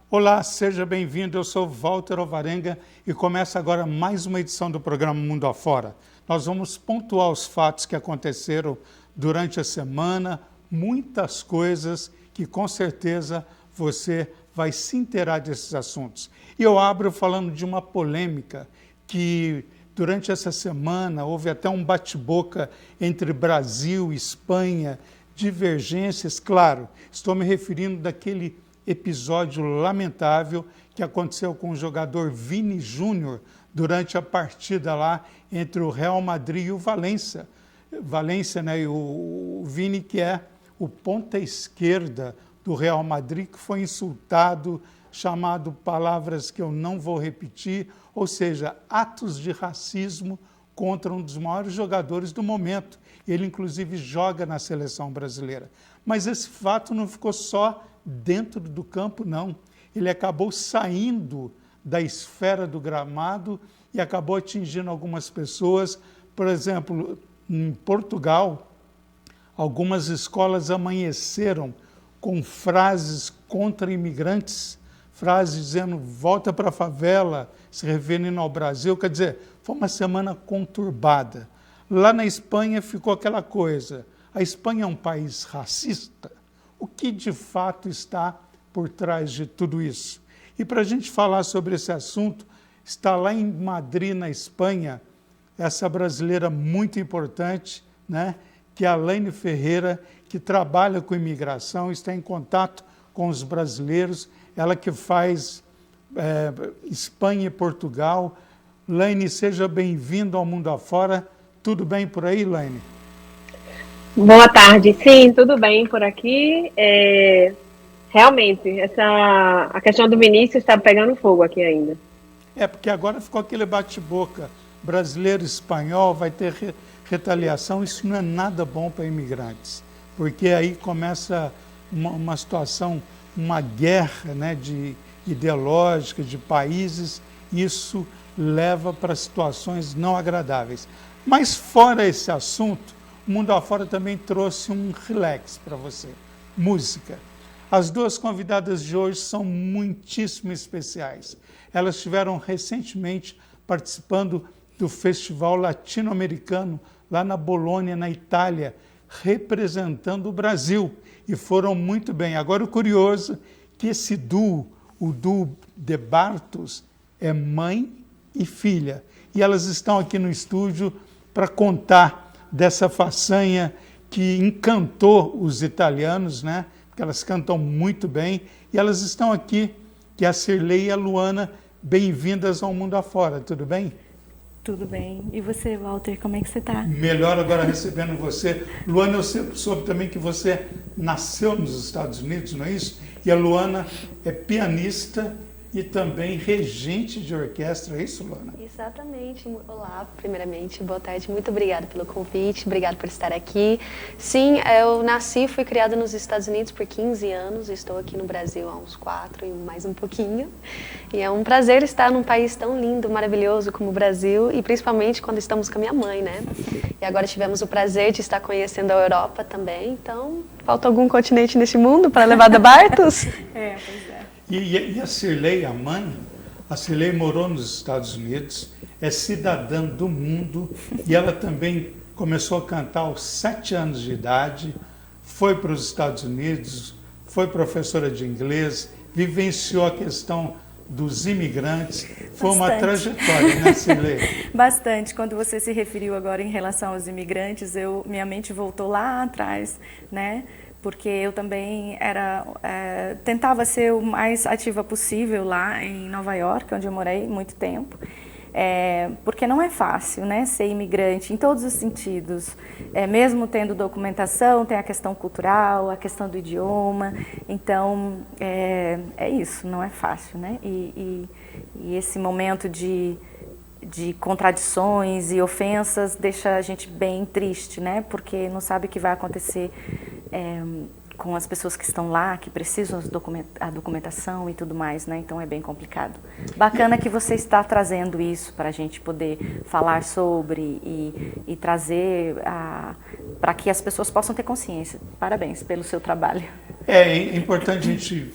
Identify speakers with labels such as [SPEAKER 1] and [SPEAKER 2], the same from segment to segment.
[SPEAKER 1] Olá, seja bem-vindo. Eu sou Walter Alvarenga e começa agora mais uma edição do programa Mundo Afora. Nós vamos pontuar os fatos que aconteceram durante a semana, muitas coisas que com certeza você vai se inteirar desses assuntos. E eu abro falando de uma polêmica que durante essa semana houve até um bate-boca entre Brasil e Espanha, divergências, claro, estou me referindo daquele episódio lamentável que aconteceu com o jogador Vini Júnior durante a partida lá entre o Real Madrid e o Valência. Valência, né, e o Vini, que é o ponta esquerda do Real Madrid, que foi insultado, chamado palavras que eu não vou repetir, ou seja, atos de racismo contra um dos maiores jogadores do momento. Ele, inclusive, joga na seleção brasileira. Mas esse fato não ficou só dentro do campo, não. Ele acabou saindo da esfera do gramado e acabou atingindo algumas pessoas. Por exemplo, em Portugal, algumas escolas amanheceram com frases contra imigrantes, frases dizendo volta para a favela, se referindo ao Brasil. Quer dizer, foi uma semana conturbada. Lá na Espanha ficou aquela coisa, a Espanha é um país racista? O que de fato está por trás de tudo isso? E para a gente falar sobre esse assunto, está lá em Madrid, na Espanha, essa brasileira muito importante, né, que é a Laine Ferreira, que trabalha com imigração, está em contato com os brasileiros, ela que faz Espanha e Portugal. Laine, seja bem-vindo ao Mundo Afora. Tudo bem por aí, Laine?
[SPEAKER 2] Boa tarde, sim, tudo bem por aqui. Realmente, a questão do Vinícius está pegando fogo aqui ainda.
[SPEAKER 1] Porque agora ficou aquele bate-boca brasileiro espanhol, vai ter retaliação. Isso não é nada bom para imigrantes, porque aí começa uma situação, uma guerra, né, ideológica de países. Isso leva para situações não agradáveis. Mas fora esse assunto, o Mundo Afora também trouxe um relax para você, música. As duas convidadas de hoje são muitíssimo especiais. Elas estiveram recentemente participando do Festival Latino-Americano, lá na Bolônia, na Itália, representando o Brasil, e foram muito bem. Agora, o curioso é que esse duo, o duo de Bartos, é mãe e filha. E elas estão aqui no estúdio para contar dessa façanha que encantou os italianos, né? Porque elas cantam muito bem. E elas estão aqui, que é a Cirlei e a Luana. Bem-vindas ao Mundo Afora, tudo bem?
[SPEAKER 3] Tudo bem. E você, Walter, como é que você está?
[SPEAKER 1] Melhor agora recebendo você. Luana, eu soube também que você nasceu nos Estados Unidos, não é isso? E a Luana é pianista e também regente de orquestra, é isso, Luana?
[SPEAKER 4] Exatamente. Olá, primeiramente, boa tarde, muito obrigada pelo convite, obrigada por estar aqui. Sim, eu nasci e fui criada nos Estados Unidos por 15 anos, estou aqui no Brasil há uns 4 e mais um pouquinho. E é um prazer estar num país tão lindo, maravilhoso como o Brasil, e principalmente quando estamos com a minha mãe, né? E agora tivemos o prazer de estar conhecendo a Europa também, então falta algum continente nesse mundo para levar da Bartos?
[SPEAKER 3] Pois é.
[SPEAKER 1] E a Cirlei, a mãe, a Cirlei morou nos Estados Unidos, é cidadã do mundo, e ela também começou a cantar aos 7 anos de idade, foi para os Estados Unidos, foi professora de inglês, vivenciou a questão dos imigrantes. Foi uma trajetória, né, Cirlei?
[SPEAKER 3] Bastante. Quando você se referiu agora em relação aos imigrantes, minha mente voltou lá atrás, né? Porque eu também tentava ser o mais ativa possível lá em Nova York, onde eu morei muito tempo. Porque não é fácil, né, ser imigrante em todos os sentidos. Mesmo tendo documentação, tem a questão cultural, a questão do idioma. Então, é isso, não é fácil, né? E esse momento de contradições e ofensas deixa a gente bem triste, né? Porque não sabe o que vai acontecer com as pessoas que estão lá, que precisam a documentação e tudo mais, né? Então é bem complicado. Bacana que você está trazendo isso para a gente poder falar sobre e trazer para que as pessoas possam ter consciência. Parabéns pelo seu trabalho.
[SPEAKER 1] É importante a gente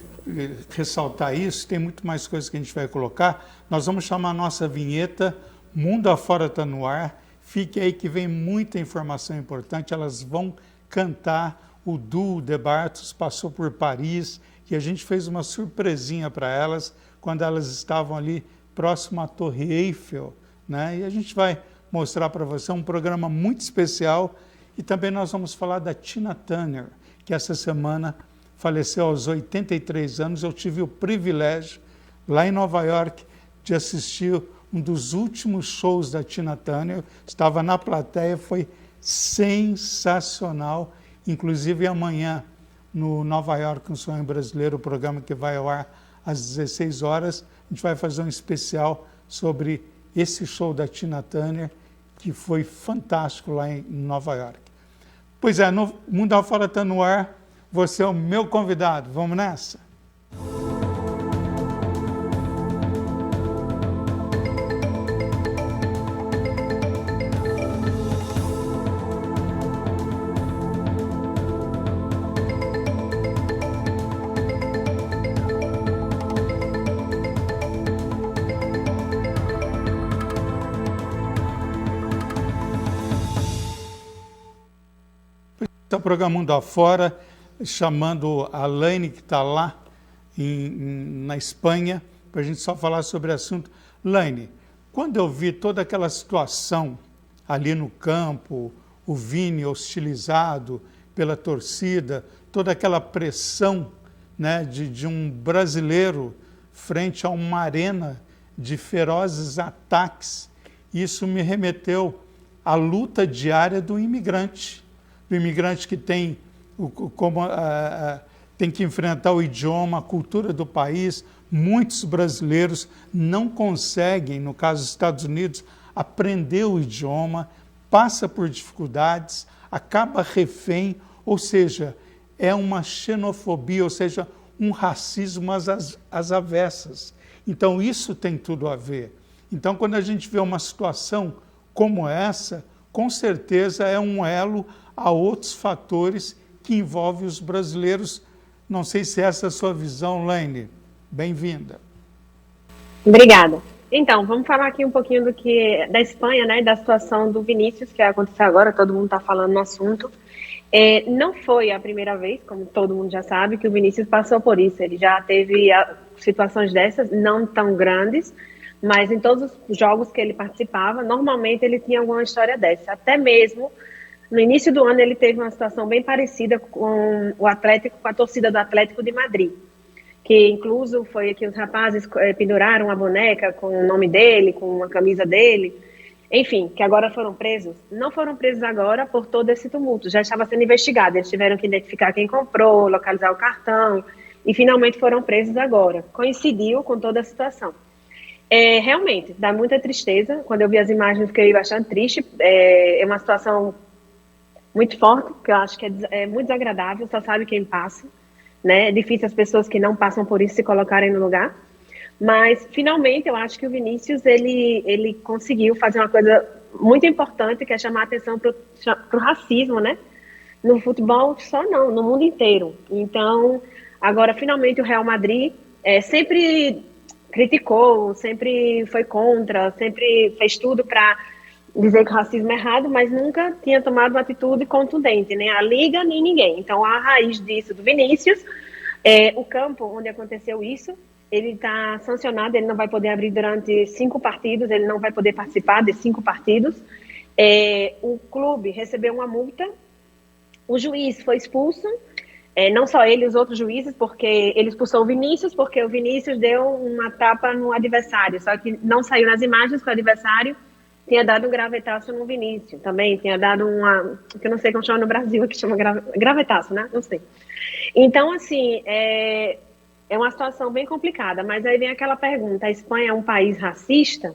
[SPEAKER 1] ressaltar isso, tem muito mais coisas que a gente vai colocar. Nós vamos chamar a nossa vinheta Mundo Afora está no ar. Fique aí que vem muita informação importante. Elas vão cantar. O duo de Bartos passou por Paris e a gente fez uma surpresinha para elas quando elas estavam ali próximo à Torre Eiffel, né? E a gente vai mostrar para você um programa muito especial. E também nós vamos falar da Tina Turner, que essa semana faleceu aos 83 anos. Eu tive o privilégio, lá em Nova York, de assistir um dos últimos shows da Tina Turner. Estava na plateia, foi sensacional. Inclusive amanhã, no Nova York, um Sonho Brasileiro, o programa que vai ao ar às 16 horas, a gente vai fazer um especial sobre esse show da Tina Turner, que foi fantástico lá em Nova York. Pois é, no Mundo Afora está no ar, você é o meu convidado. Vamos nessa? Está o programa Mundo Afora, chamando a Laine, que está lá na Espanha, para a gente só falar sobre o assunto. Laine, quando eu vi toda aquela situação ali no campo, o Vini hostilizado pela torcida, toda aquela pressão, né, de um brasileiro frente a uma arena de ferozes ataques, isso me remeteu à luta diária do imigrante que tem, tem que enfrentar o idioma, a cultura do país. Muitos brasileiros não conseguem, no caso dos Estados Unidos, aprender o idioma, passa por dificuldades, acaba refém, ou seja, é uma xenofobia, ou seja, um racismo às avessas. Então, isso tem tudo a ver. Então, quando a gente vê uma situação como essa, com certeza é um elo a outros fatores que envolvem os brasileiros. Não sei se essa é a sua visão, Laine. Bem-vinda.
[SPEAKER 2] Obrigada. Então, vamos falar aqui um pouquinho da Espanha, né, da situação do Vinícius, que vai acontecer agora, todo mundo está falando no assunto. Não foi a primeira vez, como todo mundo já sabe, que o Vinícius passou por isso. Ele já teve situações dessas, não tão grandes, mas em todos os jogos que ele participava, normalmente ele tinha alguma história dessa. Até mesmo no início do ano ele teve uma situação bem parecida com o Atlético, com a torcida do Atlético de Madrid, que incluso foi que os rapazes penduraram a boneca com o nome dele, com a camisa dele, enfim, que agora foram presos. Não foram presos agora por todo esse tumulto, já estava sendo investigado, eles tiveram que identificar quem comprou, localizar o cartão, e finalmente foram presos agora. Coincidiu com toda a situação. Realmente, dá muita tristeza. Quando eu vi as imagens, fiquei bastante triste. É uma situação muito forte, que eu acho que é muito desagradável, só sabe quem passa, né? É difícil as pessoas que não passam por isso se colocarem no lugar. Mas, finalmente, eu acho que o Vinícius, ele conseguiu fazer uma coisa muito importante, que é chamar a atenção para o racismo, né? No futebol só não, no mundo inteiro. Então, agora, finalmente, o Real Madrid sempre criticou, sempre foi contra, sempre fez tudo para dizer que o racismo é errado, mas nunca tinha tomado uma atitude contundente, nem a Liga, nem ninguém. Então, a raiz disso do Vinícius, o campo onde aconteceu isso, ele está sancionado, ele não vai poder abrir durante 5 partidos, ele não vai poder participar de 5 partidos. O clube recebeu uma multa, o juiz foi expulso, não só ele, os outros juízes, porque ele expulsou o Vinícius, porque o Vinícius deu uma tapa no adversário, só que não saiu nas imagens que o adversário tinha dado um gravetaço no Vinícius, também tinha dado que eu não sei como chama no Brasil, que chama gravetaço, né? Não sei. Então, assim, é uma situação bem complicada, mas aí vem aquela pergunta, a Espanha é um país racista?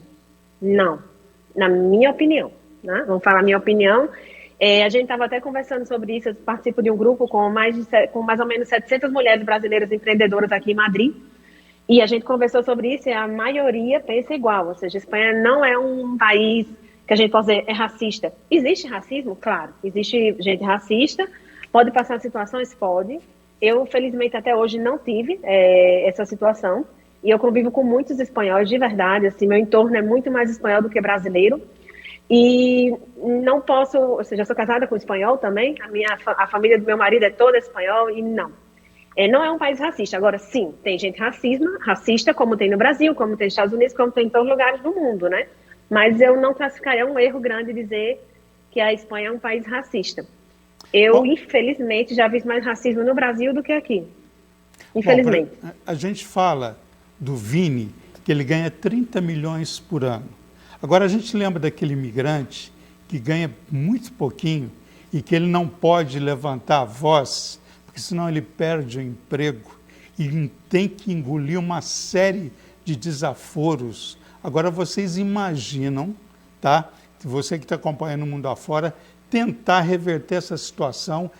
[SPEAKER 2] Não, na minha opinião, né? Vamos falar a minha opinião. A gente estava até conversando sobre isso, eu participo de um grupo com mais ou menos 700 mulheres brasileiras empreendedoras aqui em Madrid, e a gente conversou sobre isso e a maioria pensa igual, ou seja, a Espanha não é um país que a gente pode dizer é racista. Existe racismo? Claro, existe gente racista, pode passar situações? Pode, Eu, felizmente, até hoje não tive essa situação. E eu convivo com muitos espanhóis, de verdade. Assim, meu entorno é muito mais espanhol do que brasileiro. E não posso... Ou seja, eu sou casada com espanhol também. A família do meu marido é toda espanhol e não. Não é um país racista. Agora, sim, tem gente racista, como tem no Brasil, como tem nos Estados Unidos, como tem em todos os lugares do mundo, né? Mas eu não classificaria um erro grande dizer que a Espanha é um país racista. Eu, infelizmente, já vi mais racismo no Brasil do que aqui. Infelizmente.
[SPEAKER 1] Bom, a gente fala do Vini, que ele ganha 30 milhões por ano. Agora, a gente lembra daquele imigrante que ganha muito pouquinho e que ele não pode levantar a voz, porque senão ele perde o emprego e tem que engolir uma série de desaforos. Agora, vocês imaginam, tá? Você que está acompanhando o mundo afora, tentar reverter essa situação.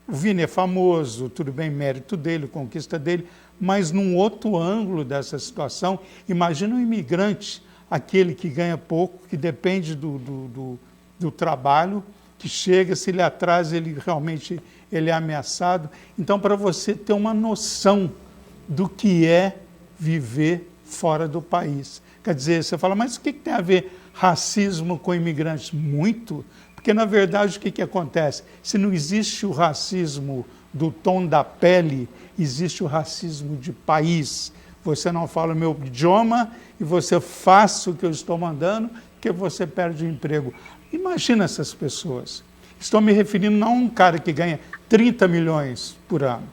[SPEAKER 1] O Vini é famoso, tudo bem, mérito dele, conquista dele, mas num outro ângulo dessa situação, imagina um imigrante, aquele que ganha pouco, que depende do trabalho, que chega, se ele atrasa, ele realmente é ameaçado. Então, para você ter uma noção do que é viver fora do país. Quer dizer, você fala, mas o que tem a ver racismo com imigrantes? Muito, porque na verdade o que acontece? Se não existe o racismo do tom da pele, existe o racismo de país. Você não fala o meu idioma e você faça o que eu estou mandando, que você perde o emprego. Imagina essas pessoas. Estou me referindo não a um cara que ganha 30 milhões por ano.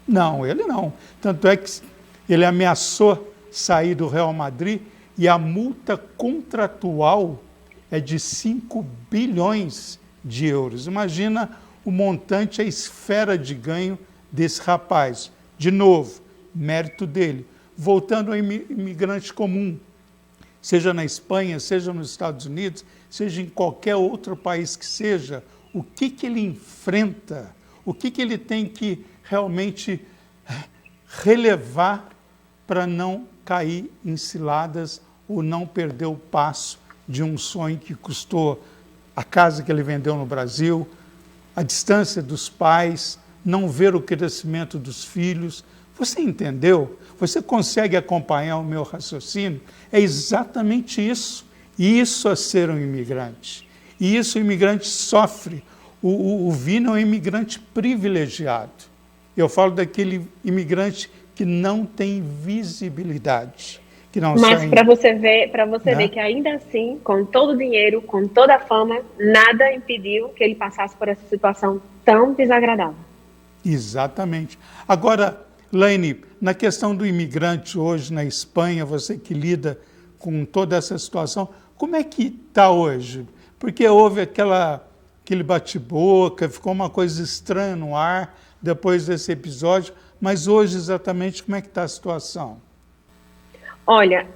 [SPEAKER 1] Não, ele não. Tanto é que ele ameaçou sair do Real Madrid e a multa contratual é de 5 bilhões de euros. Imagina o montante, a esfera de ganho desse rapaz. De novo, mérito dele. Voltando ao imigrante comum, seja na Espanha, seja nos Estados Unidos, seja em qualquer outro país que seja, o que ele enfrenta, o que ele tem que realmente relevar para não cair em ciladas ou não perder o passo de um sonho que custou a casa que ele vendeu no Brasil, a distância dos pais, não ver o crescimento dos filhos. Você entendeu? Você consegue acompanhar o meu raciocínio? É exatamente isso. Isso é ser um imigrante. E isso o imigrante sofre. O Vini é um imigrante privilegiado. Eu falo daquele imigrante que não tem visibilidade.
[SPEAKER 2] Mas para você ver que ainda assim, com todo o dinheiro, com toda a fama, nada impediu que ele passasse por essa situação tão desagradável.
[SPEAKER 1] Exatamente. Agora, Laine, na questão do imigrante hoje na Espanha, você que lida com toda essa situação, como é que está hoje? Porque houve aquele bate-boca, ficou uma coisa estranha no ar depois desse episódio, mas hoje exatamente como é que está a situação?
[SPEAKER 2] Olha,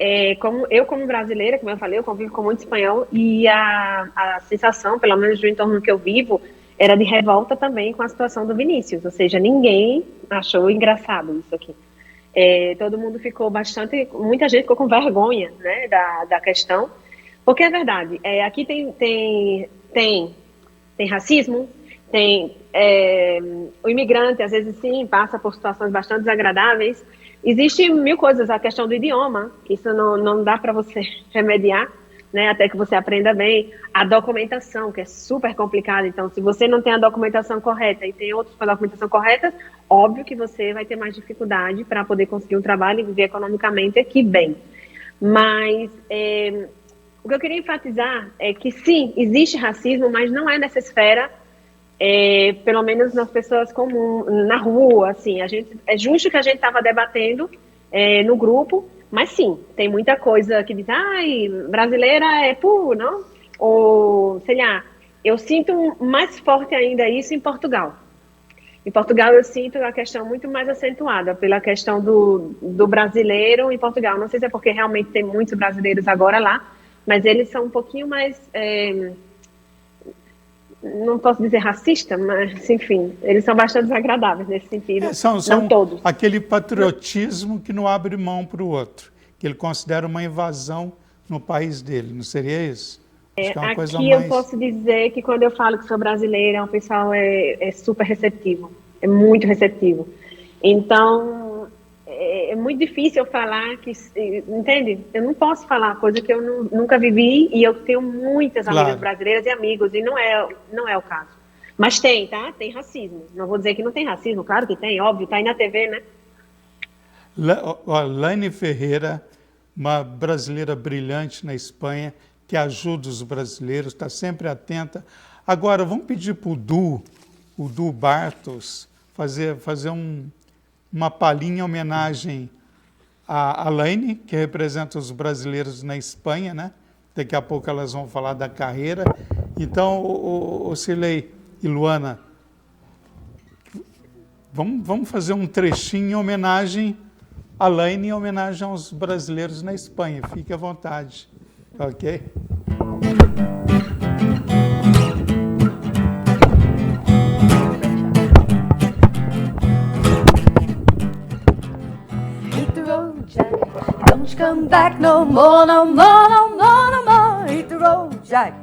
[SPEAKER 2] como brasileira, como eu falei, eu convivo com muito espanhol e a sensação, pelo menos do entorno que eu vivo, era de revolta também com a situação do Vinícius, ou seja, ninguém achou engraçado isso aqui. Todo mundo ficou muita gente ficou com vergonha, né, da questão, porque é verdade, aqui tem racismo, tem o imigrante, às vezes sim, passa por situações bastante desagradáveis. Existem mil coisas, a questão do idioma, isso não dá para você remediar, né, até que você aprenda bem. A documentação, que é super complicada, então se você não tem a documentação correta e tem outros com a documentação correta, óbvio que você vai ter mais dificuldade para poder conseguir um trabalho e viver economicamente aqui bem. Mas o que eu queria enfatizar é que sim, existe racismo, mas não é nessa esfera. Pelo menos nas pessoas comuns, na rua, assim, é justo que a gente estava debatendo no grupo, mas sim, tem muita coisa que diz, brasileira é puro, não? Ou, sei lá, eu sinto mais forte ainda isso em Portugal. Em Portugal eu sinto a questão muito mais acentuada pela questão do brasileiro em Portugal. Não sei se é porque realmente tem muitos brasileiros agora lá, mas eles são um pouquinho mais... não posso dizer racista, mas, enfim, eles são bastante desagradáveis nesse sentido,
[SPEAKER 1] são
[SPEAKER 2] todos.
[SPEAKER 1] Aquele patriotismo que não abre mão para o outro, que ele considera uma invasão no país dele, não seria isso? Acho que é uma coisa
[SPEAKER 2] aqui
[SPEAKER 1] mais...
[SPEAKER 2] eu posso dizer que quando eu falo que sou brasileira, o pessoal é super receptivo, é muito receptivo. Então, é muito difícil eu falar que, entende? Eu não posso falar coisa que eu nunca vivi, e eu tenho muitas amigas brasileiras e amigos, e não é o caso. Mas tem, tá? Tem racismo. Não vou dizer que não tem racismo, claro que tem, óbvio, tá aí na TV, né?
[SPEAKER 1] Laine Ferreira, uma brasileira brilhante na Espanha, que ajuda os brasileiros, está sempre atenta. Agora, vamos pedir para o Du Bartos, fazer uma palhinha em homenagem à Laine, que representa os brasileiros na Espanha, né? Daqui a pouco elas vão falar da carreira. Então, o Cirlei e Luana, vamos fazer um trechinho em homenagem à Laine, em homenagem aos brasileiros na Espanha. Fique à vontade, ok?
[SPEAKER 5] Don't you come back no more, no more, no more, no more. Hit the road, Jack.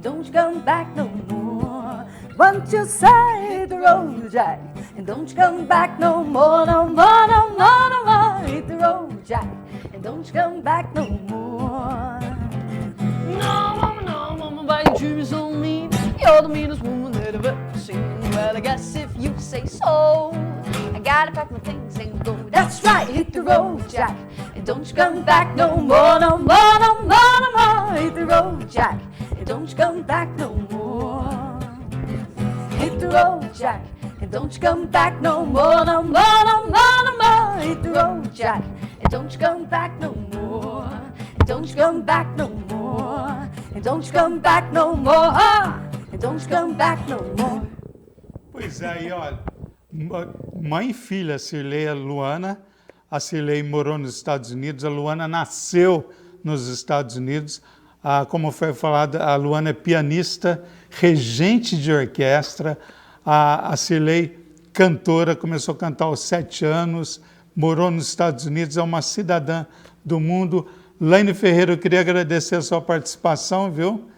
[SPEAKER 5] Don't you come back no more. Once you say the road, Jack. And don't you come back no more, no more, no more, no more. Hit the road, Jack. And don't you come back no more. No, mama, by your shoes on me. You're the meanest woman that I've ever seen. Well, I guess if you say so, I gotta pack my things and go. That's right, hit the road, Jack. And don't you come back no more, no more, no more, no more. Hit the road, Jack. And don't you come back no more. Hit the road, Jack. And don't you come back no more, no more, no more, no more. Hit the road, Jack. And don't you come back no more. And don't you come back no more. And don't you come back no more. And don't you come back no more.
[SPEAKER 1] Pois é, e olha, mãe e filha, a Cirlei e a Luana. A Cirlei morou nos Estados Unidos, a Luana nasceu nos Estados Unidos. Como foi falado, a Luana é pianista, regente de orquestra. A Cirlei, cantora, começou a cantar aos 7 anos, morou nos Estados Unidos, é uma cidadã do mundo. Laine Ferreira, eu queria agradecer a sua participação, viu?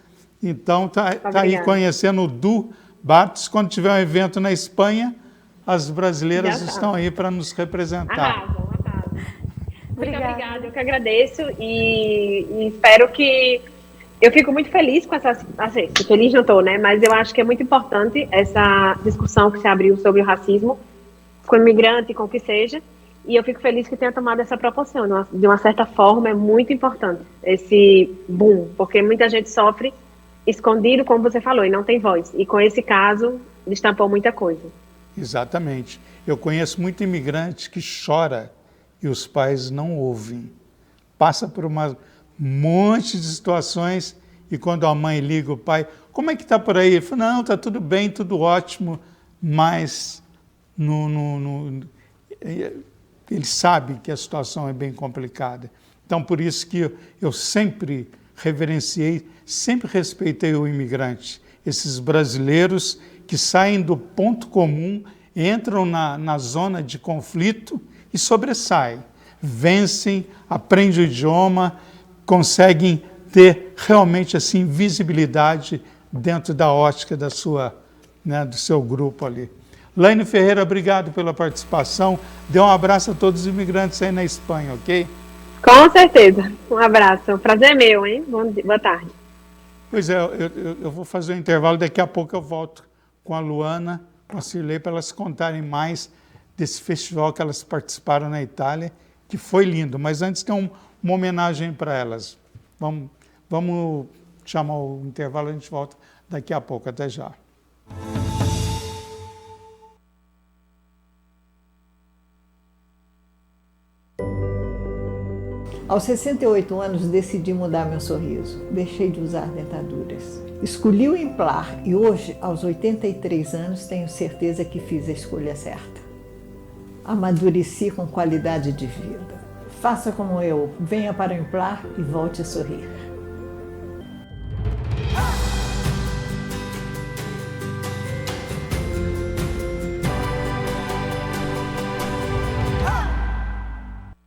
[SPEAKER 1] Então, tá aí conhecendo o Du Bartos. Quando tiver um evento na Espanha, as brasileiras estão aí para nos representar.
[SPEAKER 2] Arrasam. Muito obrigada, eu que agradeço e espero que... Eu fico muito feliz com essa... Assim, feliz não estou, né? Mas eu acho que é muito importante essa discussão que se abriu sobre o racismo com o imigrante, com o que seja. E eu fico feliz que tenha tomado essa proporção. De uma certa forma, é muito importante esse boom, porque muita gente sofre escondido, como você falou, e não tem voz. E com esse caso, destampou muita coisa.
[SPEAKER 1] Exatamente. Eu conheço muito imigrante que chora e os pais não ouvem. Passa por um monte de situações e quando a mãe liga o pai, como é que está por aí? Ele fala, não, está tudo bem, tudo ótimo, mas ele sabe que a situação é bem complicada. Então, por isso que eu sempre reverenciei, sempre respeitei o imigrante, esses brasileiros que saem do ponto comum, entram na zona de conflito e sobressaem, vencem, aprendem o idioma, conseguem ter realmente assim visibilidade dentro da ótica da sua, né, do seu grupo ali. Laine Ferreira, obrigado pela participação. Dê um abraço a todos os imigrantes aí na Espanha, ok?
[SPEAKER 2] Com certeza. Um abraço. O prazer é meu, hein? Boa tarde.
[SPEAKER 1] Pois é, eu vou fazer um intervalo, daqui a pouco eu volto com a Luana, com a Cirlei, para elas contarem mais desse festival que elas participaram na Itália, que foi lindo. Mas antes tem uma homenagem para elas. Vamos chamar o intervalo, a gente volta daqui a pouco. Até já.
[SPEAKER 6] Aos 68 anos, decidi mudar meu sorriso. Deixei de usar dentaduras. Escolhi o Implar e hoje, aos 83 anos, tenho certeza que fiz a escolha certa. Amadureci com qualidade de vida. Faça como eu, venha para o Implar e volte a sorrir.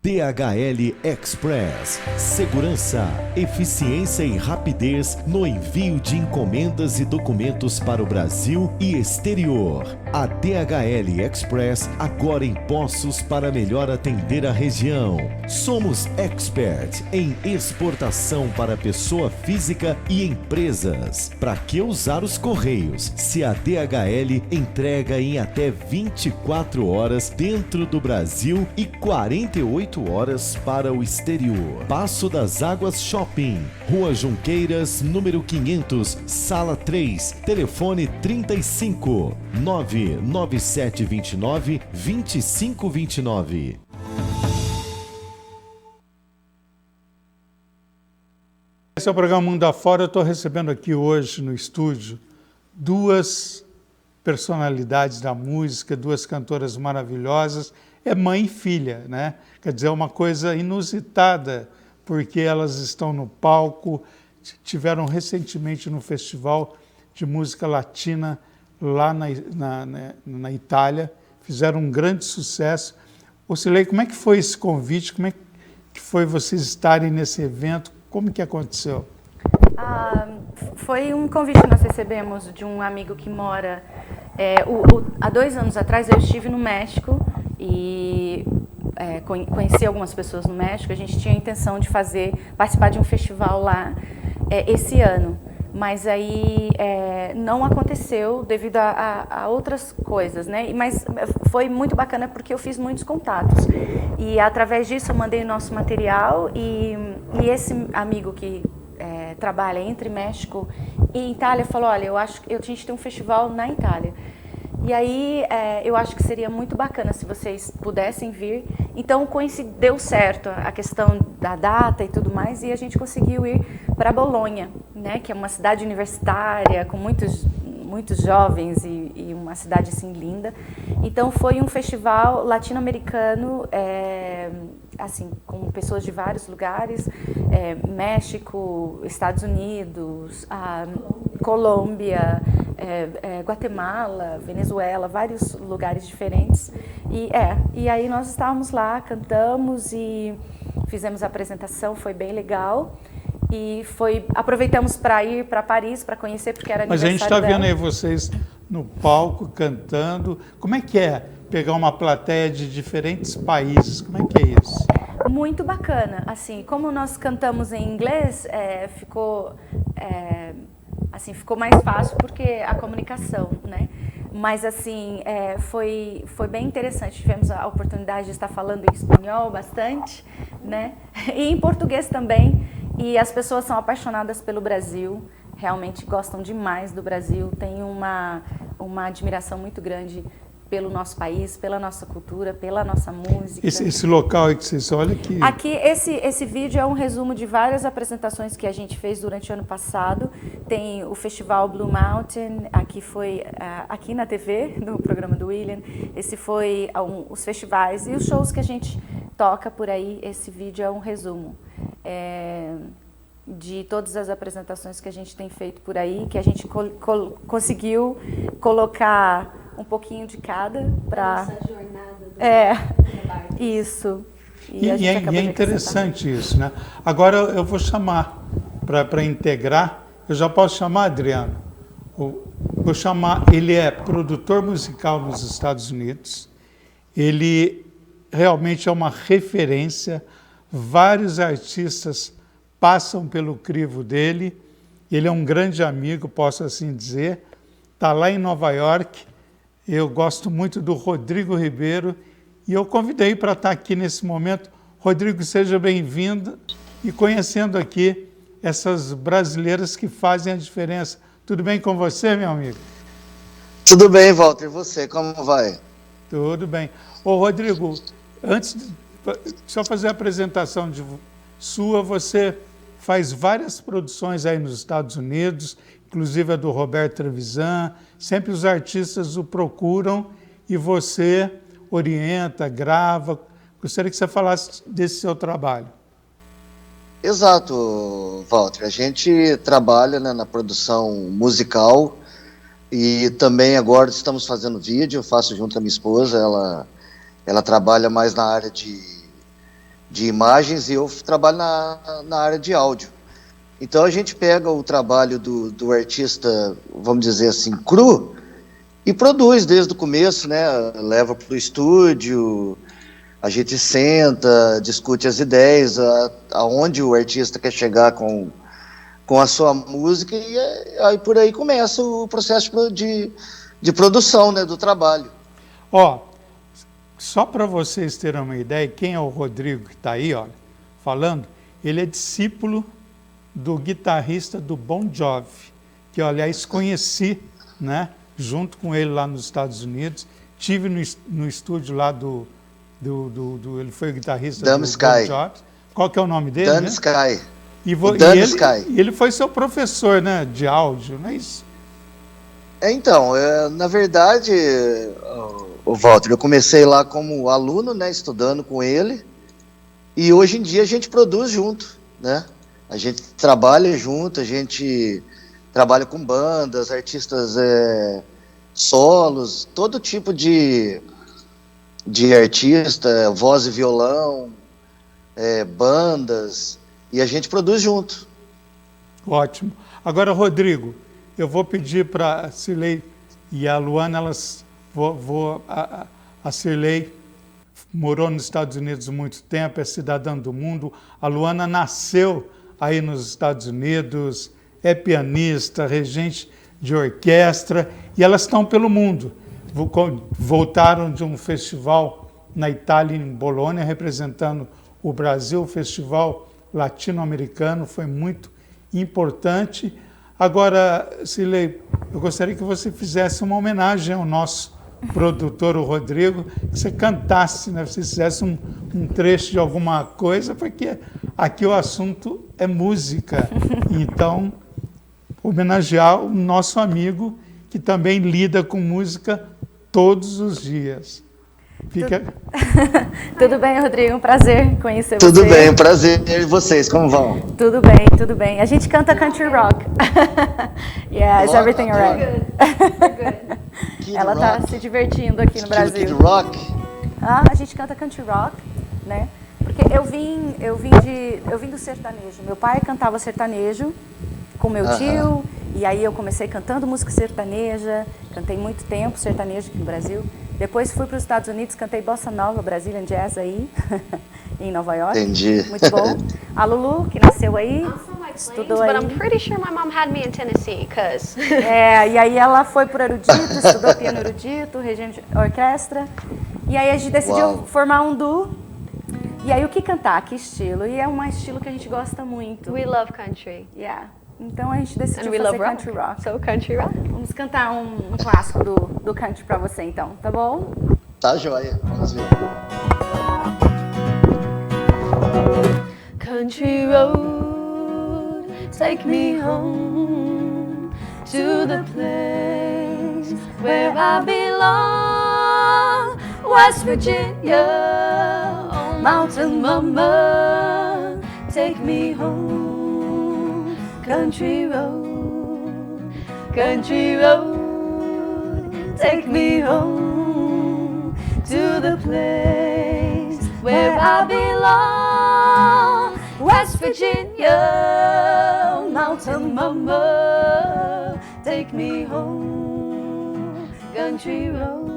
[SPEAKER 7] DHL Express. Segurança, eficiência e rapidez no envio de encomendas e documentos para o Brasil e exterior. A DHL Express agora em Poços para melhor atender a região. Somos expert em exportação para pessoa física e empresas. Para que usar os Correios, se a DHL entrega em até 24 horas dentro do Brasil e 48 horas para o exterior. Passo das Águas Shopping, Rua Junqueiras, número 500, Sala 3, telefone 35 99729 2529.
[SPEAKER 1] Esse é o programa Mundo Afora. Eu estou recebendo aqui hoje no estúdio duas personalidades da música, duas cantoras maravilhosas. É mãe e filha, né? Quer dizer, é uma coisa inusitada, porque elas estão no palco, tiveram recentemente no Festival de Música Latina lá na Itália, fizeram um grande sucesso. Ocilei, como é que foi esse convite? Como é que foi vocês estarem nesse evento? Como que aconteceu?
[SPEAKER 3] Foi um convite que nós recebemos de um amigo que mora... há 2 anos atrás eu estive no México e conheci algumas pessoas no México. A gente tinha a intenção de participar de um festival lá esse ano. Mas aí não aconteceu devido a outras coisas, né? Mas foi muito bacana porque eu fiz muitos contatos. E através disso eu mandei o nosso material e esse amigo que trabalha entre México e Itália falou, olha, eu acho que a gente tem um festival na Itália. E aí eu acho que seria muito bacana se vocês pudessem vir. Então deu certo a questão da data e tudo mais, e a gente conseguiu ir para Bolonha, né, que é uma cidade universitária com muitos jovens e uma cidade assim linda. Então foi um festival latino-americano, assim, com pessoas de vários lugares, México, Estados Unidos, Colômbia, Guatemala, Venezuela, vários lugares diferentes. E aí nós estávamos lá, cantamos e fizemos a apresentação, foi bem legal. E aproveitamos para ir para Paris para conhecer, porque era aniversário dela.
[SPEAKER 1] Mas a gente está vendo aí vocês no palco cantando. Como é que é pegar uma plateia de diferentes países? Como é que é isso?
[SPEAKER 3] Muito bacana. Assim, como nós cantamos em inglês, ficou mais fácil porque a comunicação, né? Mas assim, foi bem interessante. Tivemos a oportunidade de estar falando em espanhol bastante, né? E em português também. E as pessoas são apaixonadas pelo Brasil, realmente gostam demais do Brasil, têm uma admiração muito grande pelo nosso país, pela nossa cultura, pela nossa música.
[SPEAKER 1] Esse local aí que vocês olham aqui...
[SPEAKER 3] Aqui, esse vídeo é um resumo de várias apresentações que a gente fez durante o ano passado. Tem o Festival Blue Mountain, aqui na TV, no programa do William. Esse foi os festivais e os shows que a gente toca por aí. Esse vídeo é um resumo de todas as apresentações que a gente tem feito por aí, que a gente conseguiu colocar um pouquinho de cada para...
[SPEAKER 4] Essa jornada do
[SPEAKER 3] isso.
[SPEAKER 1] E é interessante isso, né? Agora eu vou chamar, para integrar, eu já posso chamar, Adriano? Vou chamar, ele é produtor musical nos Estados Unidos, ele realmente é uma referência, vários artistas passam pelo crivo dele, ele é um grande amigo, posso assim dizer, está lá em Nova York. Eu gosto muito do Rodrigo Ribeiro e eu convidei para estar aqui nesse momento. Rodrigo, seja bem-vindo e conhecendo aqui essas brasileiras que fazem a diferença. Tudo bem com você, meu amigo?
[SPEAKER 8] Tudo bem, Walter. E você, como vai?
[SPEAKER 1] Tudo bem. Ô, Rodrigo, antes de só fazer a apresentação sua, você faz várias produções aí nos Estados Unidos, inclusive a do Roberto Trevisan. Sempre os artistas o procuram e você orienta, grava. Gostaria que você falasse desse seu trabalho.
[SPEAKER 8] Exato, Walter. A gente trabalha, né, na produção musical e também agora estamos fazendo vídeo. Eu faço junto com a minha esposa. Ela trabalha mais na área de imagens e eu trabalho na área de áudio. Então a gente pega o trabalho do artista, vamos dizer assim, cru, e produz desde o começo, né? Leva para o estúdio, a gente senta, discute as ideias, aonde o artista quer chegar com a sua música, e aí por aí começa o processo de produção, né, do trabalho.
[SPEAKER 1] Ó, só para vocês terem uma ideia, quem é o Rodrigo que está aí, ó, falando, ele é discípulo do guitarrista do Bon Jovi, que eu, aliás, conheci, né, junto com ele lá nos Estados Unidos. Tive no estúdio lá ele foi o guitarrista
[SPEAKER 8] Dan
[SPEAKER 1] do
[SPEAKER 8] Sky.
[SPEAKER 1] Bon Jovi. Qual que é o nome dele?
[SPEAKER 8] Dan
[SPEAKER 1] né?
[SPEAKER 8] Sky.
[SPEAKER 1] E ele foi seu professor, né, de áudio, não é isso?
[SPEAKER 8] Então, na verdade, o Walter, eu comecei lá como aluno, né, estudando com ele, e hoje em dia a gente produz junto, né? A gente trabalha junto, a gente trabalha com bandas, artistas solos, todo tipo de artista, voz e violão, bandas, e a gente produz junto.
[SPEAKER 1] Ótimo. Agora, Rodrigo, eu vou pedir para a Cirlei e a Luana, a Cirlei morou nos Estados Unidos há muito tempo, é cidadã do mundo. A Luana nasceu aí nos Estados Unidos, é pianista, regente de orquestra, e elas estão pelo mundo. Voltaram de um festival na Itália, em Bolonha, representando o Brasil, o festival latino-americano, foi muito importante. Agora, Cirlei, eu gostaria que você fizesse uma homenagem ao nosso produtor, o Rodrigo, que você cantasse, né? Você fizesse um trecho de alguma coisa, porque aqui o assunto é música. Então, homenagear o nosso amigo, que também lida com música todos os dias.
[SPEAKER 3] Tudo bem, Rodrigo? Um prazer conhecer você.
[SPEAKER 8] Tudo bem, um prazer. E vocês, como vão?
[SPEAKER 3] Tudo bem, tudo bem. A gente canta country rock. Yeah, is everything alright? Ela está se divertindo aqui no Brasil.
[SPEAKER 8] Kid Rock?
[SPEAKER 3] A gente canta country rock, né? Porque eu vim do sertanejo. Meu pai cantava sertanejo com meu tio, e aí eu comecei cantando música sertaneja, cantei muito tempo sertanejo aqui no Brasil. Depois fui para os Estados Unidos, cantei bossa nova, Brazilian Jazz aí, em Nova York.
[SPEAKER 8] Entendi.
[SPEAKER 3] Muito bom. A Lulu, que nasceu aí, estudou aí.
[SPEAKER 4] But I'm pretty sure my mom had me in Tennessee, cause...
[SPEAKER 3] E aí ela foi por erudito, estudou piano erudito, regente de orquestra. E aí a gente decidiu formar um duo. E aí o que cantar, que estilo? E é um estilo que a gente gosta muito.
[SPEAKER 4] We love country.
[SPEAKER 3] Yeah. Então a gente decidiu
[SPEAKER 4] And we
[SPEAKER 3] fazer
[SPEAKER 4] love
[SPEAKER 3] country rock.
[SPEAKER 4] So country rock.
[SPEAKER 3] Vamos cantar um clássico do country pra você então, tá bom?
[SPEAKER 8] Tá joia, vamos ver.
[SPEAKER 5] Country road, take me home to the place where I belong. West Virginia, oh mountain mama, take me home. Country road, take me home to the place where I belong. West Virginia, mountain mama, take me home. Country road.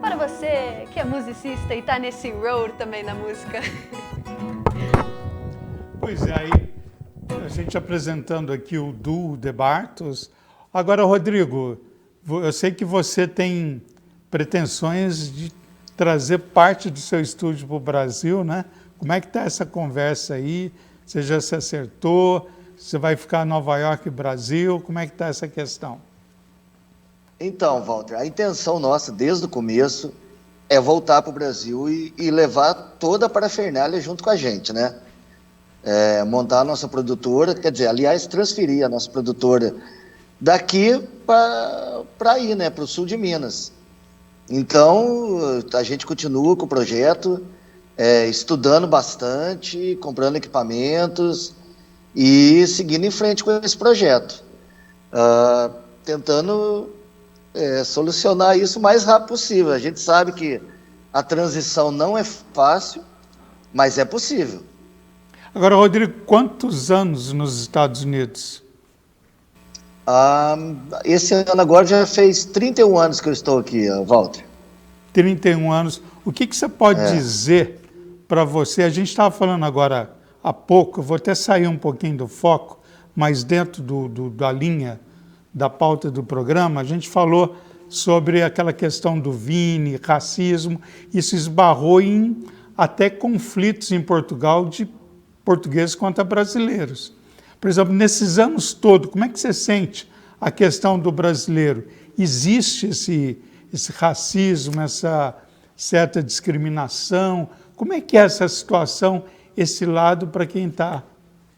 [SPEAKER 4] Para você que é musicista e tá nesse road também na música.
[SPEAKER 1] Pois é, aí a gente apresentando aqui o duo de Bartos. Agora, Rodrigo, eu sei que você tem pretensões de trazer parte do seu estúdio para o Brasil, né? Como é que está essa conversa aí? Você já se acertou? Você vai ficar em Nova York e Brasil? Como é que está essa questão?
[SPEAKER 8] Então, Walter, a intenção nossa desde o começo é voltar para o Brasil e levar toda a parafernália junto com a gente, né? Montar a nossa produtora, quer dizer, aliás, transferir a nossa produtora daqui para aí, né, para o sul de Minas. Então, a gente continua com o projeto, estudando bastante, comprando equipamentos e seguindo em frente com esse projeto, tentando solucionar isso o mais rápido possível. A gente sabe que a transição não é fácil, mas é possível.
[SPEAKER 1] Agora, Rodrigo, quantos anos nos Estados Unidos?
[SPEAKER 8] Esse ano agora já fez 31 anos que eu estou aqui, Walter.
[SPEAKER 1] 31 anos. O que você pode dizer para você? A gente estava falando agora há pouco, eu vou até sair um pouquinho do foco, mas dentro da linha da pauta do programa, a gente falou sobre aquela questão do Vini, racismo. Isso esbarrou em até conflitos em Portugal de portugueses contra brasileiros. Por exemplo, nesses anos todos, como é que você sente a questão do brasileiro? Existe esse racismo, essa certa discriminação? Como é que é essa situação, esse lado, para quem está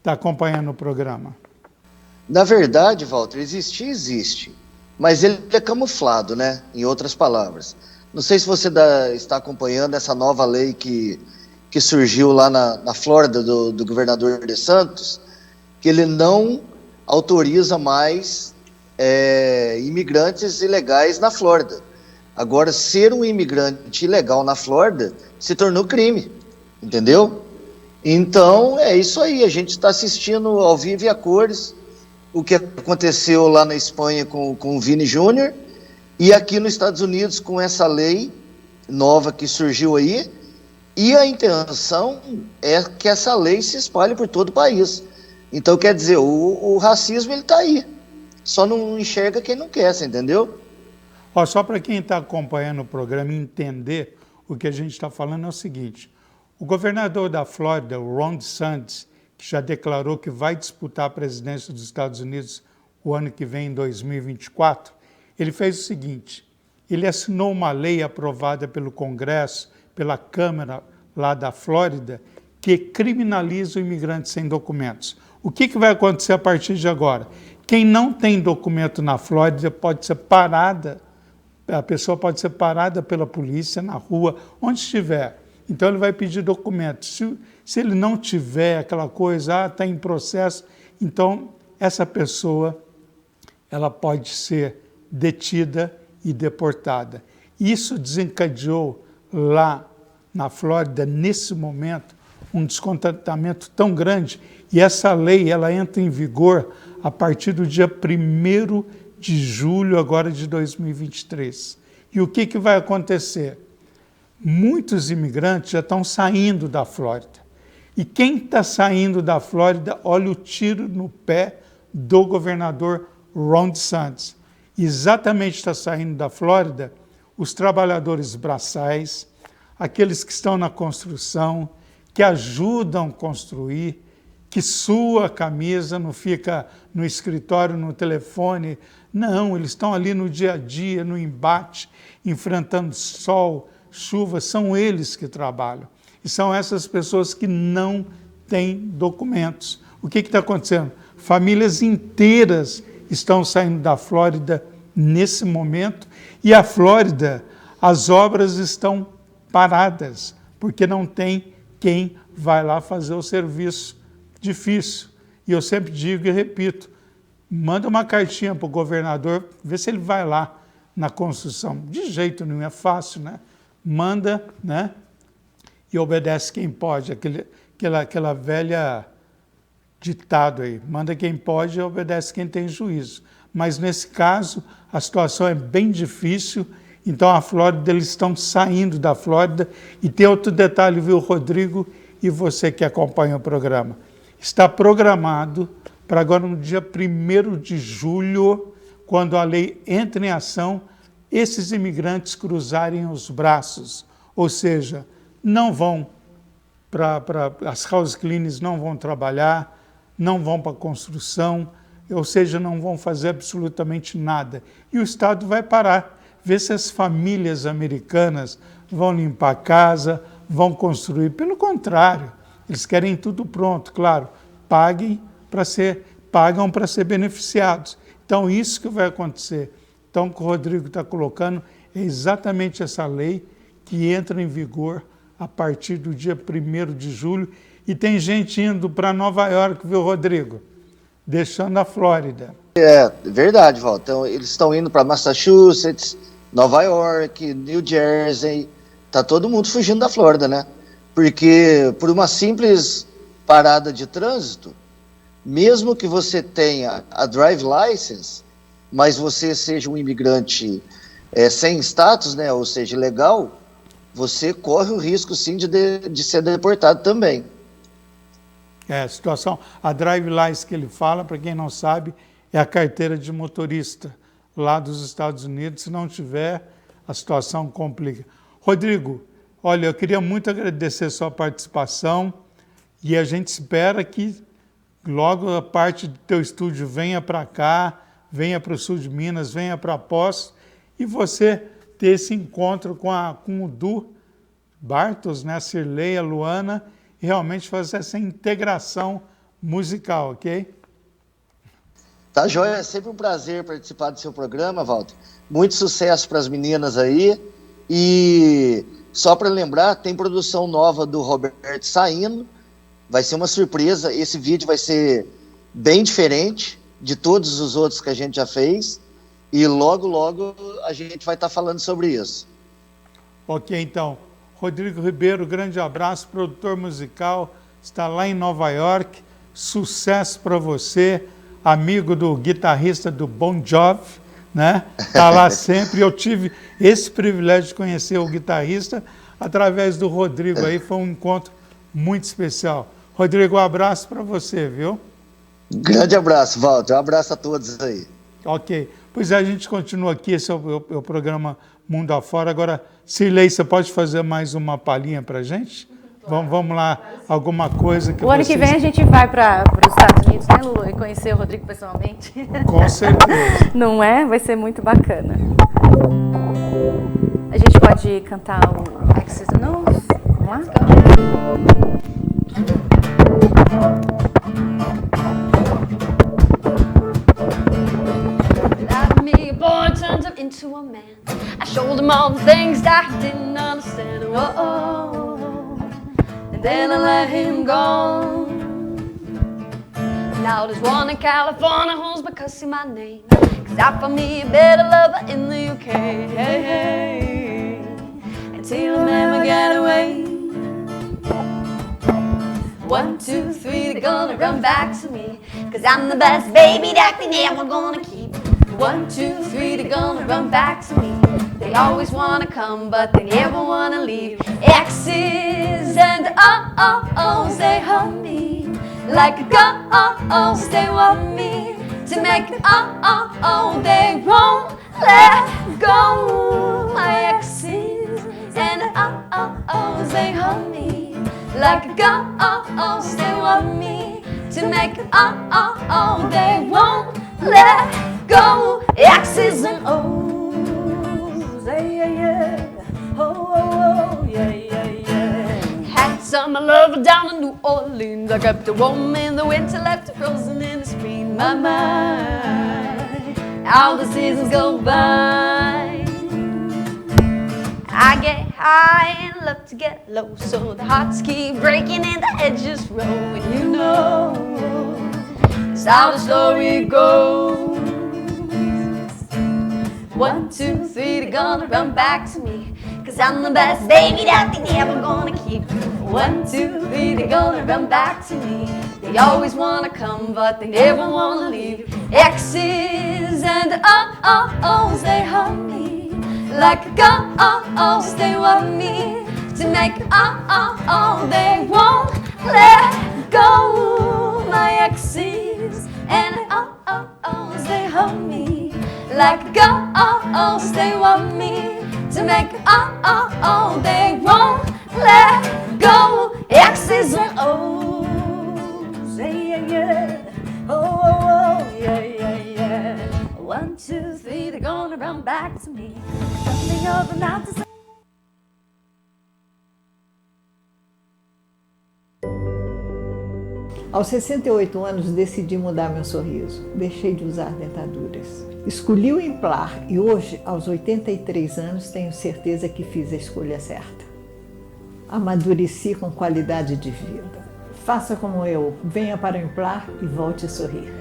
[SPEAKER 1] acompanhando o programa?
[SPEAKER 8] Na verdade, Walter, existe, mas ele é camuflado, né? Em outras palavras. Não sei se você está acompanhando essa nova lei que surgiu lá na Flórida do governador DeSantis, que ele não autoriza mais imigrantes ilegais na Flórida. Agora, ser um imigrante ilegal na Flórida se tornou crime, entendeu? Então, é isso aí, a gente está assistindo ao vivo e a cores o que aconteceu lá na Espanha com o Vini Júnior e aqui nos Estados Unidos com essa lei nova que surgiu aí, e a intenção é que essa lei se espalhe por todo o país. Então, quer dizer, o racismo ele está aí, só não enxerga quem não quer, você entendeu?
[SPEAKER 1] Só para quem está acompanhando o programa entender o que a gente está falando é o seguinte: o governador da Flórida, o Ron DeSantis, que já declarou que vai disputar a presidência dos Estados Unidos o ano que vem, em 2024, ele fez o seguinte: ele assinou uma lei aprovada pelo Congresso, pela Câmara lá da Flórida, que criminaliza o imigrante sem documentos. O que vai acontecer a partir de agora? Quem não tem documento na Flórida pode ser parada, a pessoa pode ser parada pela polícia na rua, onde estiver. Então ele vai pedir documentos. Se ele não tiver aquela coisa, está em processo, então essa pessoa ela pode ser detida e deportada. Isso desencadeou lá na Flórida, nesse momento, um descontentamento tão grande, e essa lei ela entra em vigor a partir do dia 1º de julho agora de 2023. E o que vai acontecer? Muitos imigrantes já estão saindo da Flórida. E quem está saindo da Flórida, olha o tiro no pé do governador Ron DeSantis. Exatamente está saindo da Flórida os trabalhadores braçais, aqueles que estão na construção, que ajudam a construir, que sua a camisa, não fica no escritório, no telefone. Não, eles estão ali no dia a dia, no embate, enfrentando sol, chuva, são eles que trabalham. E são essas pessoas que não têm documentos. O que está acontecendo? Famílias inteiras estão saindo da Flórida nesse momento, e a Flórida, as obras estão paradas, porque não tem quem vai lá fazer o serviço difícil. E eu sempre digo e repito, manda uma cartinha para o governador, vê se ele vai lá na construção. De jeito nenhum, é fácil, né? Manda, né? E obedece quem pode, aquela velha ditado aí, manda quem pode e obedece quem tem juízo. Mas nesse caso, a situação é bem difícil, então a Flórida, eles estão saindo da Flórida. E tem outro detalhe, viu, Rodrigo, e você que acompanha o programa. Está programado para agora no dia 1º de julho, quando a lei entra em ação, esses imigrantes cruzarem os braços, ou seja, não vão as house cleaners não vão trabalhar, não vão para a construção, ou seja, não vão fazer absolutamente nada. E o Estado vai parar, ver se as famílias americanas vão limpar a casa, vão construir. Pelo contrário, eles querem tudo pronto, claro, pagam para ser beneficiados. Então, isso que vai acontecer. Então, o que o Rodrigo está colocando é exatamente essa lei que entra em vigor a partir do dia 1º de julho. E tem gente indo para Nova York, viu, Rodrigo? Deixando a Flórida.
[SPEAKER 8] É verdade, Walter. Então, eles estão indo para Massachusetts, Nova York, New Jersey. Está todo mundo fugindo da Flórida, né? Porque por uma simples parada de trânsito, mesmo que você tenha a drive license, mas você seja um imigrante sem status, né, ou seja, legal, você corre o risco, sim, de ser deportado também.
[SPEAKER 1] A situação, a drive license que ele fala, para quem não sabe, é a carteira de motorista lá dos Estados Unidos. Se não tiver, a situação complica. Rodrigo, olha, eu queria muito agradecer a sua participação e a gente espera que logo a parte do teu estúdio venha para cá, venha para o sul de Minas, venha para Poços e você ter esse encontro com o Du Bartos, né, a Cirlei, a Luana, e realmente fazer essa integração musical, ok?
[SPEAKER 8] Tá, joia? É sempre um prazer participar do seu programa, Walter. Muito sucesso para as meninas aí. E só para lembrar, tem produção nova do Roberto saindo. Vai ser uma surpresa. Esse vídeo vai ser bem diferente de todos os outros que a gente já fez. E logo, logo a gente vai estar falando sobre isso.
[SPEAKER 1] Ok, então. Rodrigo Ribeiro, grande abraço, produtor musical, está lá em Nova York. Sucesso para você, amigo do guitarrista do Bon Jovi, né? Está lá sempre. Eu tive esse privilégio de conhecer o guitarrista através do Rodrigo aí, foi um encontro muito especial. Rodrigo, um abraço para você, viu?
[SPEAKER 8] Grande abraço, Walter. Um abraço a todos aí.
[SPEAKER 1] Ok. Pois é, a gente continua aqui, esse é o programa Mundo Afora. Agora, Cirlei, você pode fazer mais uma palhinha para a gente? Claro. Vamos lá, alguma coisa que
[SPEAKER 3] o ano que vem a gente vai para os Estados Unidos, né, Lulu? E conhecer o Rodrigo pessoalmente.
[SPEAKER 1] Com certeza.
[SPEAKER 3] Não é? Vai ser muito bacana. A gente pode cantar o X's and O's? Vamos lá?
[SPEAKER 5] Boy turns him into a man. I showed him all the things that he didn't understand. Oh, and then I let him go. Now there's one in California who's cussing my name, 'cause I found me a better lover in the UK. Hey, hey. Until I never get away. 1, 2, 3, they're gonna run back to me, 'cause I'm the best baby that they never gonna keep. 1, 2, 3, they're gonna run back to me. They always wanna come, but they never wanna leave. X's and O's, they hug me like a ghost. They want me to make it they won't let go. My X's and O's, they hug me like a ghost. They want me to make it they won't let go. X's and O's, yeah, yeah, yeah. Oh, oh, oh, yeah, yeah, yeah. Had summer lover down in New Orleans. I kept her warm in the winter, left her frozen in the spring. My mind, how the seasons go by. I get high and love to get low, so the hearts keep breaking and the edges roll. And you know, that's how the story goes. 1, 2, 3, they're gonna run back to me, 'cause I'm the best baby that they never gonna keep. 1, 2, 3, they're gonna run back to me. They always wanna come, but they never wanna leave. X's and O's, they hug me like a ghost. They want me to make they won't let go. My X's and O's, they hug me like a ghost. They want me to make they won't let go. X's and O's, yeah, yeah, yeah. Oh, oh, oh, yeah, yeah, yeah. 1, 2, 3, they're gonna run back to me. Something of the mountains.
[SPEAKER 6] Aos 68 anos, decidi mudar meu sorriso. Deixei de usar dentaduras. Escolhi o Implar e hoje, aos 83 anos, tenho certeza que fiz a escolha certa. Amadureci com qualidade de vida. Faça como eu, venha para o Implar e volte a sorrir.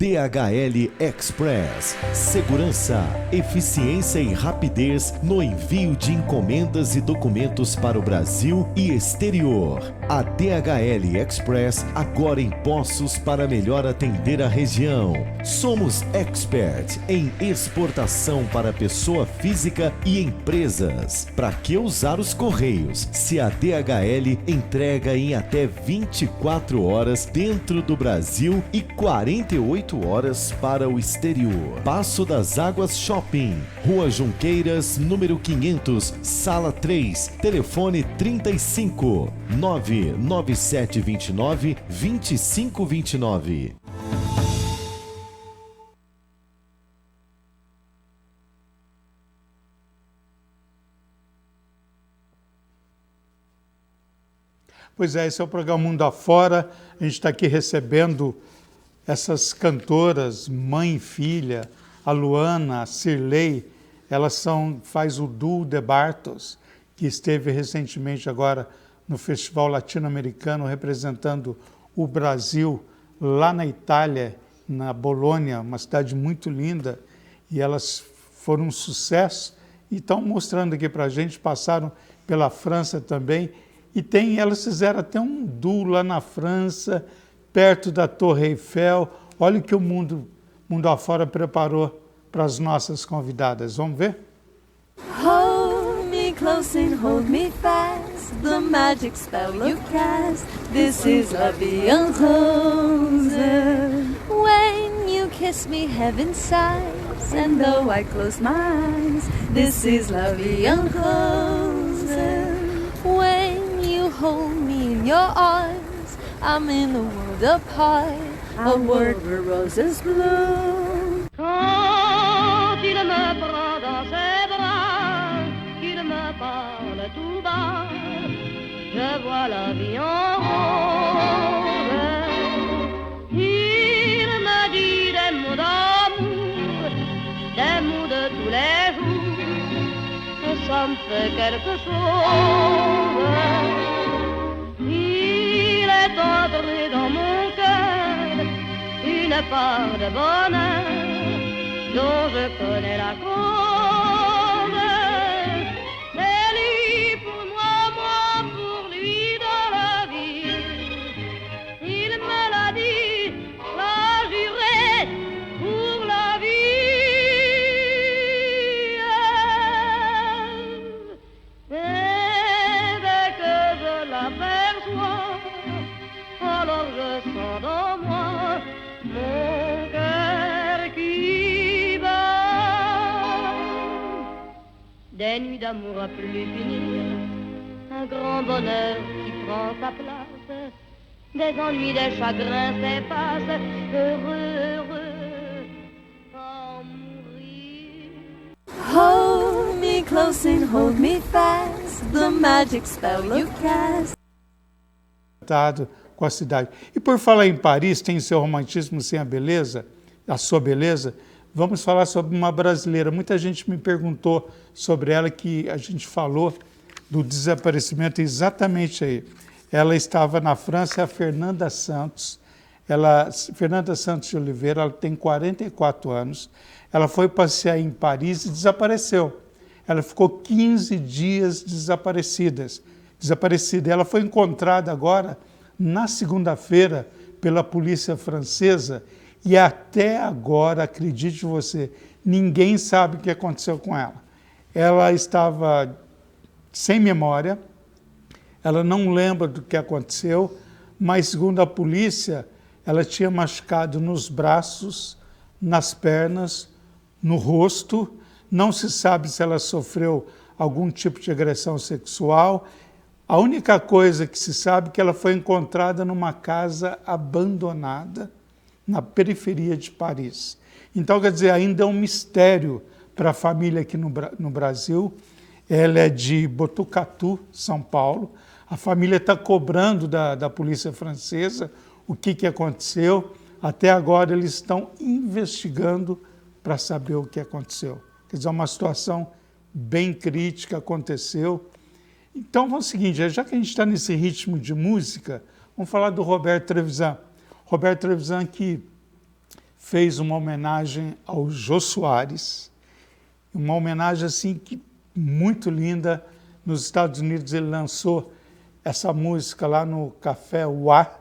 [SPEAKER 7] DHL Express. Segurança, eficiência e rapidez no envio de encomendas e documentos para o Brasil e exterior. A DHL Express agora em Poços para melhor atender a região. Somos expert em exportação para pessoa física e empresas. Para que usar os Correios, se a DHL entrega em até 24 horas dentro do Brasil e 48 horas para o exterior. Passo das Águas Shopping, Rua Junqueiras, número 500, Sala 3, telefone 35 99729 2529.
[SPEAKER 1] Pois é, esse é o programa Mundo Afora. A gente está aqui recebendo essas cantoras, mãe e filha, a Luana, a Cirlei. Elas faz o duo de Bartos, que esteve recentemente agora no Festival Latino-Americano representando o Brasil lá na Itália, na Bolônia, uma cidade muito linda. E elas foram um sucesso e estão mostrando aqui para a gente, passaram pela França também. E elas fizeram até um duo lá na França, perto da Torre Eiffel. Olha o que o Mundo Afora preparou para as nossas convidadas. Vamos ver?
[SPEAKER 5] Hold me close and hold me fast, the magic spell you cast. This is La Vie en Rose. When you kiss me, heaven sighs, and though I close my eyes, this is La Vie en Rose. When you hold me in your arms, I'm in a world apart, a world where roses bloom.
[SPEAKER 9] Quand il me prend dans ses bras, qu'il me parle tout bas, je vois la vie en rose. Il me dit des mots d'amour, des mots de tous les jours, que ça me fait quelque chose. Il est entré dans mon cœur une part de bonheur dont je connais la cause. C'est lui pour moi, moi pour lui dans la vie. Il me l'a dit, l'a juré pour la vie. Et dès que je l'aperçois, alors je sens dans moi mon cœur qui bat. Des nuits d'amour à plus finir, un grand bonheur qui prend sa place, des ennuis, des chagrins s'effacent, heureux, heureux, sans mourir.
[SPEAKER 5] Hold me close and hold me fast, the magic spell you cast.
[SPEAKER 1] Com a cidade. E por falar em Paris, tem seu romantismo sem a beleza, a sua beleza, vamos falar sobre uma brasileira. Muita gente me perguntou sobre ela, que a gente falou do desaparecimento exatamente aí. Ela estava na França, a Fernanda Santos. Fernanda Santos de Oliveira, ela tem 44 anos. Ela foi passear em Paris e desapareceu. Ela ficou 15 dias desaparecida. Ela foi encontrada agora na segunda-feira pela polícia francesa e até agora, acredite você, ninguém sabe o que aconteceu com ela. Ela estava sem memória, ela não lembra do que aconteceu, mas segundo a polícia, ela tinha machucado nos braços, nas pernas, no rosto. Não se sabe se ela sofreu algum tipo de agressão sexual. A única coisa que se sabe é que ela foi encontrada numa casa abandonada na periferia de Paris. Então, quer dizer, ainda é um mistério para a família aqui no Brasil. Ela é de Botucatu, São Paulo. A família está cobrando da polícia francesa o que aconteceu. Até agora eles estão investigando para saber o que aconteceu. Quer dizer, uma situação bem crítica aconteceu. Então, é o seguinte, já que a gente está nesse ritmo de música, vamos falar do Roberto Trevisan. Roberto Trevisan, que fez uma homenagem ao Jô Soares, uma homenagem assim que muito linda. Nos Estados Unidos ele lançou essa música lá no Café Wá,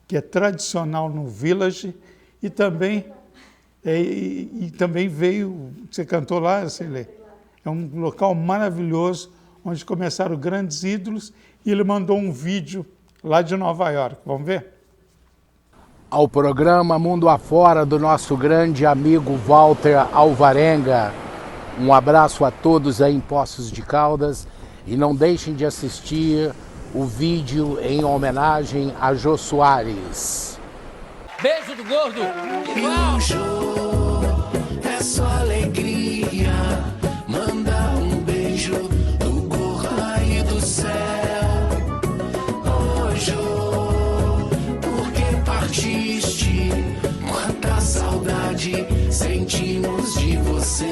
[SPEAKER 1] que é tradicional no Village, e também veio, você cantou lá, Cirlei? É um local maravilhoso, onde começaram grandes ídolos, e ele mandou um vídeo lá de Nova York. Vamos ver?
[SPEAKER 10] Ao programa Mundo Afora do nosso grande amigo Walter Alvarenga. Um abraço a todos aí em Poços de Caldas e não deixem de assistir o vídeo em homenagem a Jô Soares.
[SPEAKER 11] Beijo do gordo!
[SPEAKER 12] O Jô é só alegria, manda um beijo do gordo aí do céu. Ô Jô, por que partiste? Quanta saudade sentimos de você.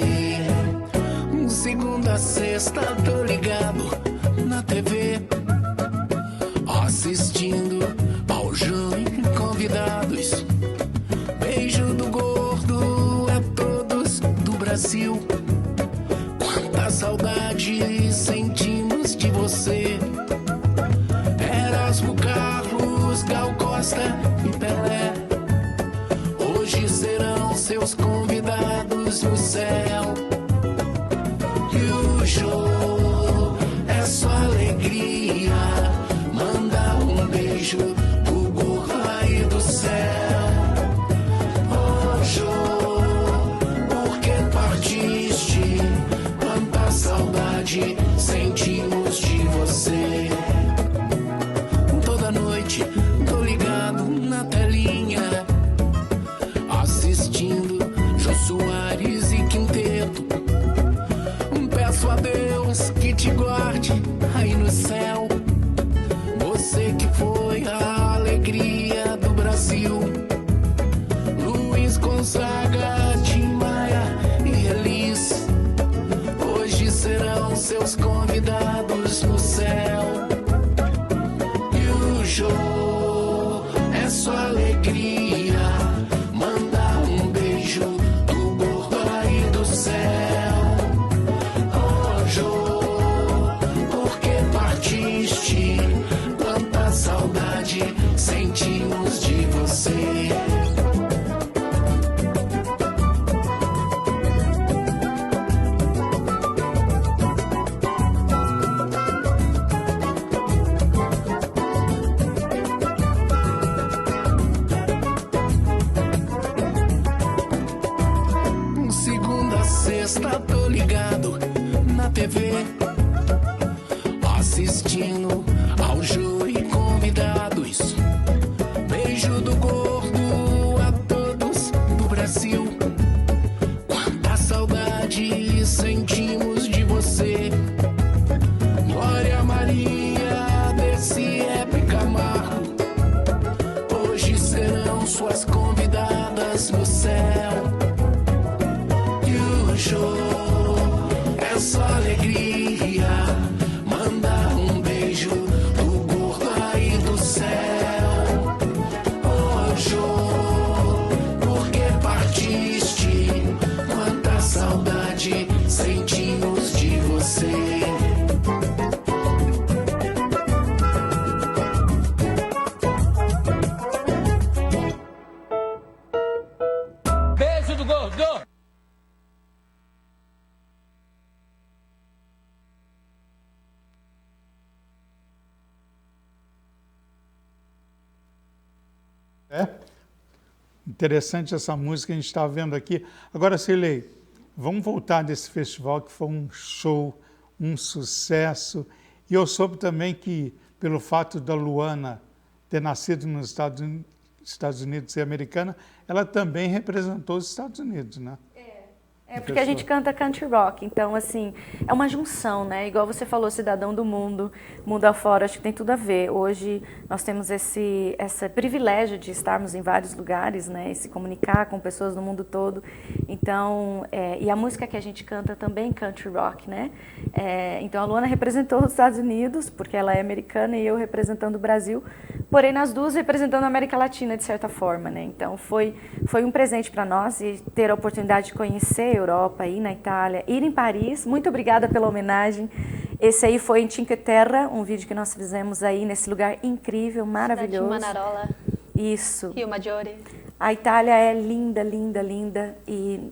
[SPEAKER 12] Segunda a sexta tô ligado na TV, assistindo ao Jô e convidados. Beijo do gordo a todos do Brasil. Quanta saudade sentimos de você. Erasmo Carlos, Gal Costa e Pelé hoje serão seus convidados no céu. E o Jô é só alegria, manda um beijo do gordo aí do céu. Ô Jô, por que partiste? Quanta saudade sentimos de você. Toda noite tô ligado na telinha, assistindo Jô Soares e Quinteto. Peço a Deus que te guarde aí no céu. Você que foi a alegria do Brasil. Luiz Gonzaga, Tim Maia e Elis hoje serão seus convidados no céu. E o Jô é só alegria, manda um beijo do gordo aí do céu. Por que partiste? Quanta saudade sentimos de você. Segunda a sexta tô ligado na TV, assistindo ao Jô e convidados. Beijo do gordo a todos do Brasil. Quanta saudade sentimos de você. Glória Maria, desse épica Camargo hoje serão suas convidadas no céu. E o Jô é só alegria, manda um beijo do gordo aí do céu. Ô Jô, por que partiste? Quanta saudade sentimos de você.
[SPEAKER 11] Beijo do gordo!
[SPEAKER 1] Interessante essa música que a gente está vendo aqui. Agora, Cirlei, vamos voltar desse festival que foi um show, um sucesso. E eu soube também que, pelo fato da Luana ter nascido nos Estados Unidos e americana, ela também representou os Estados Unidos, né?
[SPEAKER 3] É porque a gente canta country rock, então assim, é uma junção, né? Igual você falou, cidadão do mundo, mundo afora, acho que tem tudo a ver. Hoje nós temos esse privilégio de estarmos em vários lugares, né? E se comunicar com pessoas do mundo todo. Então, e a música que a gente canta também country rock, né? Então a Luana representou os Estados Unidos, porque ela é americana, e eu representando o Brasil, porém nas duas representando a América Latina de certa forma, né? Então foi um presente para nós e ter a oportunidade de conhecer a Europa, ir na Itália, ir em Paris. Muito obrigada pela homenagem. Esse aí foi em Cinque Terre, um vídeo que nós fizemos aí nesse lugar incrível, maravilhoso.
[SPEAKER 4] Cidade de Manarola.
[SPEAKER 3] Isso.
[SPEAKER 4] Rio Maggiore.
[SPEAKER 3] A Itália é linda, linda, linda e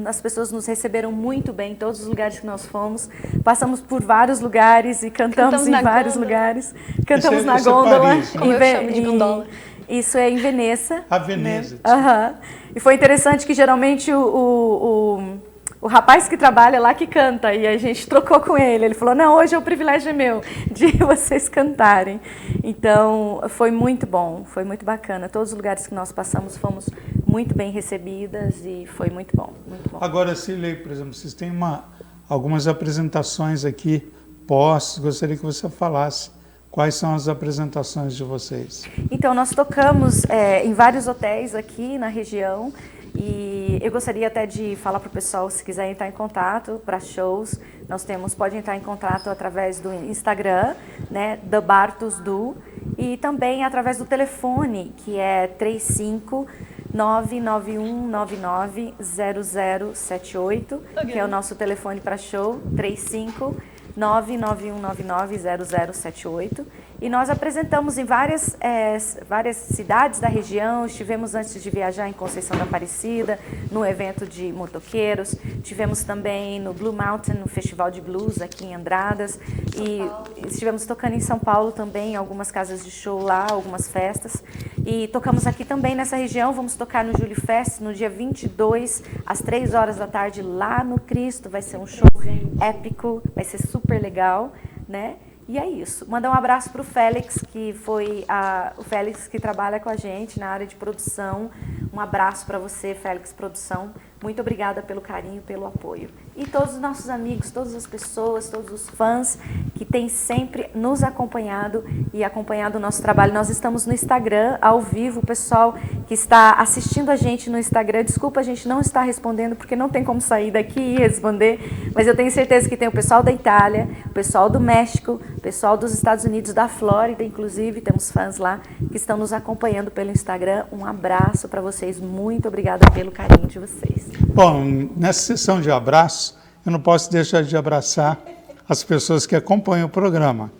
[SPEAKER 3] as pessoas nos receberam muito bem em todos os lugares que nós fomos. Passamos por vários lugares e cantamos em vários lugares. Cantamos na gôndola.
[SPEAKER 4] Como eu chamo de gondola.
[SPEAKER 3] Isso é em Veneza.
[SPEAKER 1] A Veneza.
[SPEAKER 3] Né? E foi interessante que geralmente o rapaz que trabalha lá que canta, e a gente trocou com ele. Ele falou, não, hoje o privilégio é meu de vocês cantarem. Então, foi muito bom, foi muito bacana. Todos os lugares que nós passamos fomos muito bem recebidas e foi muito bom, muito bom.
[SPEAKER 1] Agora, Cirlei, por exemplo, vocês têm algumas apresentações aqui, gostaria que você falasse. Quais são as apresentações de vocês?
[SPEAKER 3] Então, nós tocamos em vários hotéis aqui na região. E eu gostaria até de falar para o pessoal, se quiser entrar em contato para shows, pode entrar em contato através do Instagram, né, The Bartos Du, e também através do telefone, que é 35-99199-0078, que é o nosso telefone para show, 35-99199-0078. E nós apresentamos em várias cidades da região. Estivemos antes de viajar em Conceição da Aparecida, no evento de motoqueiros. Estivemos também no Blue Mountain, no Festival de Blues aqui em Andradas. E estivemos tocando em São Paulo também, em algumas casas de show lá, algumas festas. E tocamos aqui também nessa região. Vamos tocar no Julio Fest no dia 22, às 3 horas da tarde, lá no Cristo. Vai ser um show épico, vai ser super legal, né? E é isso. Mandar um abraço para o Félix, que foi o Félix que trabalha com a gente na área de produção. Um abraço para você, Félix Produção. Muito obrigada pelo carinho, pelo apoio. E todos os nossos amigos, todas as pessoas, todos os fãs que têm sempre nos acompanhado e acompanhado o nosso trabalho. Nós estamos no Instagram, ao vivo. O pessoal que está assistindo a gente no Instagram, desculpa, a gente não está respondendo porque não tem como sair daqui e responder, mas eu tenho certeza que tem o pessoal da Itália, o pessoal do México, o pessoal dos Estados Unidos, da Flórida, inclusive, temos fãs lá que estão nos acompanhando pelo Instagram. Um abraço para vocês, muito obrigada pelo carinho de vocês.
[SPEAKER 1] Bom, nessa sessão de abraço, eu não posso deixar de abraçar as pessoas que acompanham o programa.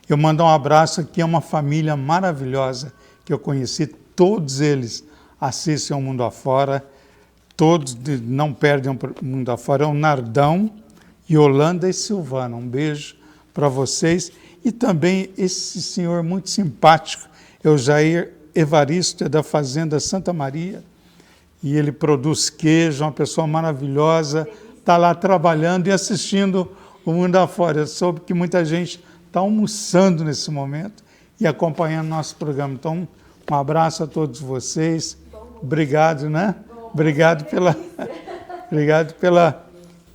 [SPEAKER 1] Eu mando um abraço aqui a uma família maravilhosa que eu conheci, todos eles assistem ao Mundo Afora, todos não perdem o Mundo Afora, é o Nardão, Yolanda e Silvana. Um beijo para vocês. E também esse senhor muito simpático, é o Jair Evaristo, é da Fazenda Santa Maria, e ele produz queijo, uma pessoa maravilhosa, está lá trabalhando e assistindo o Mundo Afora. Eu soube que muita gente está almoçando nesse momento e acompanhando nosso programa. Então, um abraço a todos vocês. Obrigado, né? Obrigado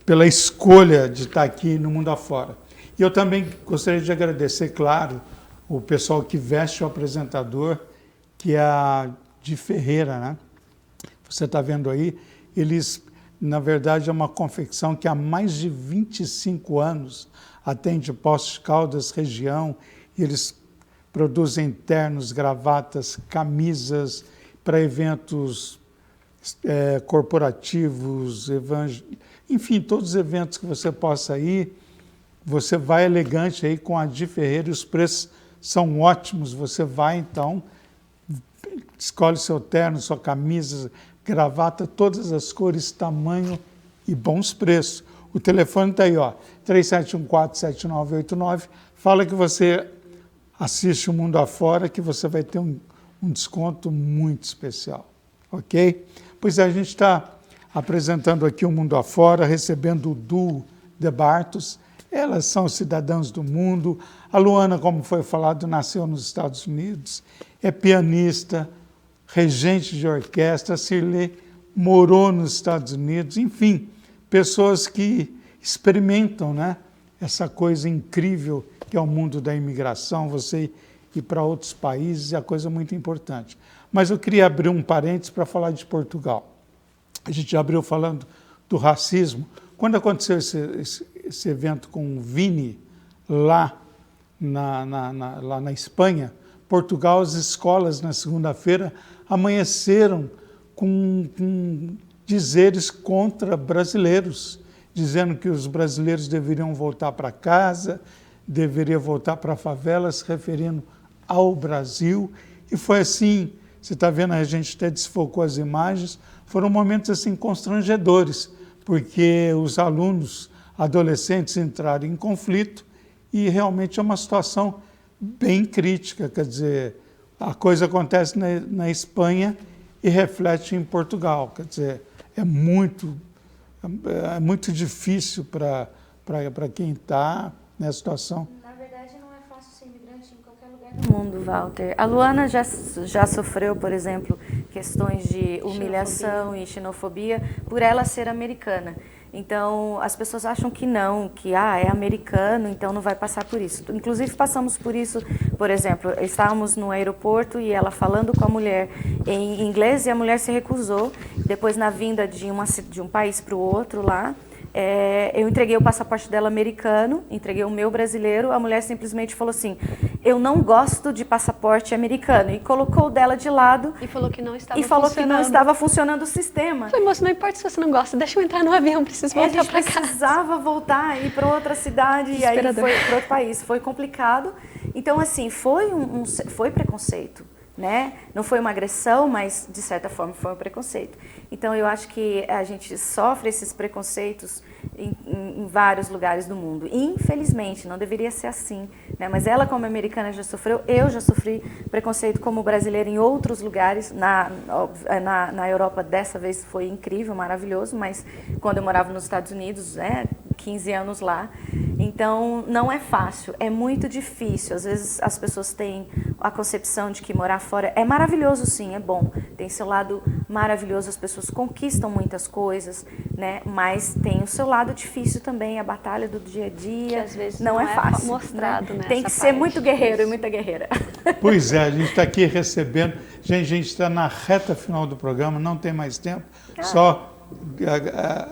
[SPEAKER 1] pela escolha de estar aqui no Mundo Afora. E eu também gostaria de agradecer, claro, o pessoal que veste o apresentador, que é a de Ferreira, né? Você está vendo aí, eles, na verdade, é uma confecção que há mais de 25 anos atende Poços de Caldas, região, e eles produzem ternos, gravatas, camisas para eventos corporativos, enfim, todos os eventos que você possa ir, você vai elegante aí com a de Ferreira e os preços são ótimos. Você vai, então, escolhe seu terno, sua camisa, gravata, todas as cores, tamanho e bons preços. O telefone está aí, ó, 3714-7989. Fala que você assiste o Mundo Afora, que você vai ter um desconto muito especial, ok? Pois é, a gente está apresentando aqui o Mundo Afora, recebendo o duo de Bartos. Elas são cidadãs do mundo. A Luana, como foi falado, nasceu nos Estados Unidos, é pianista, regente de orquestra. A Cirlei morou nos Estados Unidos. Enfim, pessoas que experimentam, né, essa coisa incrível que é o mundo da imigração, você ir para outros países, é coisa muito importante. Mas eu queria abrir um parênteses para falar de Portugal. A gente abriu falando do racismo. Quando aconteceu esse evento com o Vini, lá na Espanha, Portugal, as escolas na segunda-feira amanheceram com dizeres contra brasileiros, dizendo que os brasileiros deveriam voltar para casa, deveriam voltar para a favela, se referindo ao Brasil. E foi assim, você está vendo, a gente até desfocou as imagens, foram momentos assim constrangedores, porque os alunos adolescentes entraram em conflito e realmente é uma situação bem crítica, quer dizer, a coisa acontece na Espanha e reflete em Portugal, quer dizer, é muito difícil para quem está nessa situação.
[SPEAKER 3] Na verdade, não é fácil ser imigrante em qualquer lugar do mundo, Walter. A Luana já sofreu, por exemplo, questões de humilhação e xenofobia por ela ser americana. Então, as pessoas acham que não, que é americano, então não vai passar por isso. Inclusive, passamos por isso, por exemplo, estávamos no aeroporto e ela falando com a mulher em inglês e a mulher se recusou. Depois, na vinda de um país para o outro lá, eu entreguei o passaporte dela americano, entreguei o meu brasileiro, a mulher simplesmente falou assim, eu não gosto de passaporte americano, e colocou o dela de lado
[SPEAKER 4] e falou que não estava
[SPEAKER 3] funcionando o sistema.
[SPEAKER 4] Eu falei, moça, não importa se você não gosta, deixa eu entrar no avião, preciso voltar para casa.
[SPEAKER 3] Precisava voltar, ir para outra cidade, e aí foi para outro país, foi complicado. Então, assim, foi preconceito, né? Não foi uma agressão, mas de certa forma foi um preconceito. Então eu acho que a gente sofre esses preconceitos em vários lugares do mundo. E, infelizmente, não deveria ser assim, né? Mas ela, como americana, já sofreu, eu já sofri preconceito como brasileira em outros lugares. Na Europa, dessa vez foi incrível, maravilhoso, mas quando eu morava nos Estados Unidos, 15 anos lá. Então, não é fácil, é muito difícil. Às vezes as pessoas têm a concepção de que morar fora é maravilhoso, sim, é bom. Tem seu lado maravilhoso, as pessoas conquistam muitas coisas, né? Mas tem o seu lado difícil também, a batalha do dia a dia.
[SPEAKER 4] Que às vezes
[SPEAKER 3] não é fácil,
[SPEAKER 4] mostrado, né?
[SPEAKER 3] Tem que ser muito guerreiro e muita guerreira.
[SPEAKER 1] Pois é, a gente está aqui recebendo. Gente, a gente está na reta final do programa, não tem mais tempo. Só,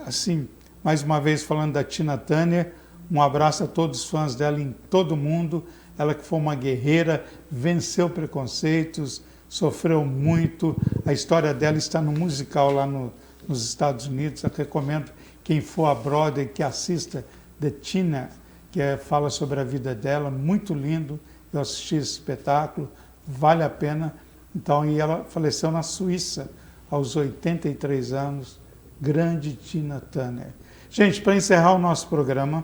[SPEAKER 1] assim, mais uma vez falando da Tina Turner, um abraço a todos os fãs dela em todo o mundo. Ela que foi uma guerreira, venceu preconceitos, sofreu muito. A história dela está no musical lá nos Estados Unidos. Eu recomendo quem for a Broadway que assista The Tina, que fala sobre a vida dela, muito lindo. Eu assisti esse espetáculo, vale a pena. Então, e ela faleceu na Suíça aos 83 anos, grande Tina Turner. Gente, para encerrar o nosso programa,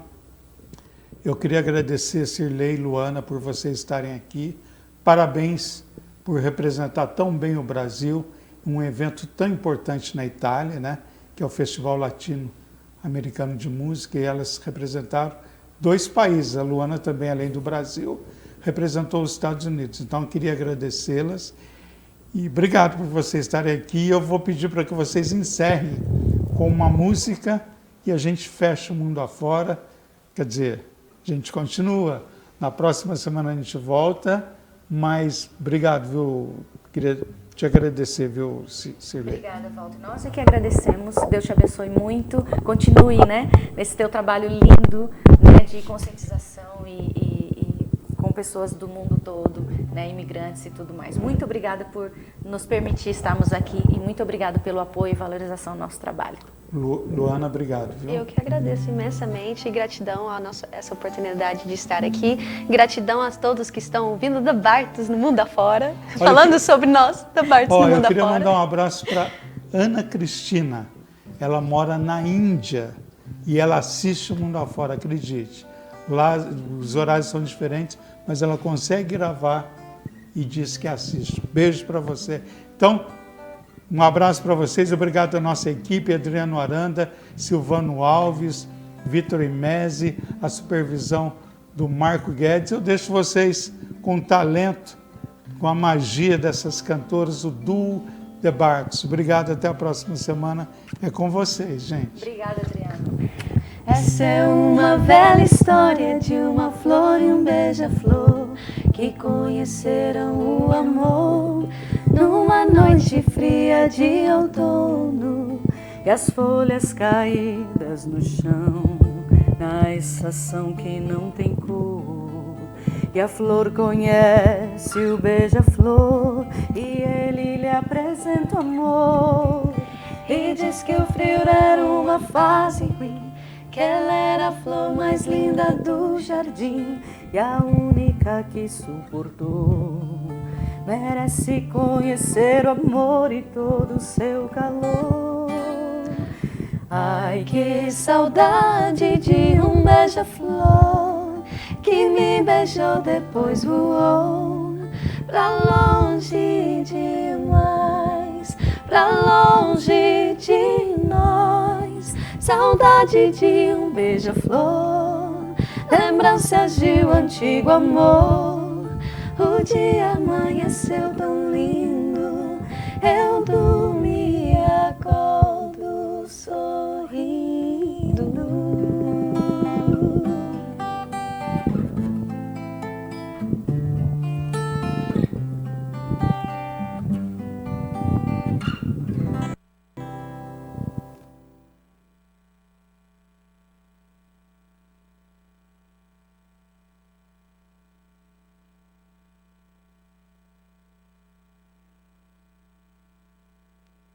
[SPEAKER 1] eu queria agradecer Cirlei e Luana por vocês estarem aqui. Parabéns por representar tão bem o Brasil, um evento tão importante na Itália, né, que é o Festival Latino-Americano de Música, e elas representaram 2 países. A Luana também, além do Brasil, representou os Estados Unidos. Então, eu queria agradecê-las e obrigado por vocês estarem aqui. Eu vou pedir para que vocês encerrem com uma música e a gente fecha o mundo afora. Quer dizer, a gente continua. Na próxima semana a gente volta, mas obrigado, viu? Queria te agradecer, viu, Cirlei?
[SPEAKER 3] Obrigada, Walter. Nós é que agradecemos. Deus te abençoe muito. Continue, né, nesse teu trabalho lindo, né, de conscientização e com pessoas do mundo todo, né, imigrantes e tudo mais. Muito obrigada por nos permitir estarmos aqui e muito obrigada pelo apoio e valorização do nosso trabalho.
[SPEAKER 1] Luana, obrigado. Viu?
[SPEAKER 4] Eu que agradeço imensamente e gratidão a essa oportunidade de estar aqui. Gratidão a todos que estão ouvindo The Bartos no mundo afora, falando sobre nós, The Bartos no mundo afora.
[SPEAKER 1] Eu queria mandar um abraço para Ana Cristina. Ela mora na Índia e ela assiste o mundo afora, acredite. Lá os horários são diferentes, mas ela consegue gravar e diz que assiste. Beijo para você. Então, um abraço para vocês, obrigado à nossa equipe, Adriano Aranda, Silvano Alves, Vitor Imese, a supervisão do Marco Guedes. Eu deixo vocês com o talento, com a magia dessas cantoras, o duo The Bartos. Obrigado, até a próxima semana. É com vocês, gente.
[SPEAKER 3] Obrigada, Adriano.
[SPEAKER 5] Essa é uma velha história de uma flor e um beija-flor que conheceram o amor numa noite fria de outono, e as folhas caídas no chão, na estação que não tem cor,
[SPEAKER 3] E a flor conhece o beija-flor e ele lhe apresenta o amor. E diz que o frio era uma fase ruim, que ela era a flor mais linda do jardim e a única que suportou. Merece conhecer o amor e todo o seu calor. Ai, que saudade de um beija-flor que me beijou, depois voou pra longe demais, pra longe de nós. Saudade de um beija-flor, lembranças de um antigo amor. O dia amanheceu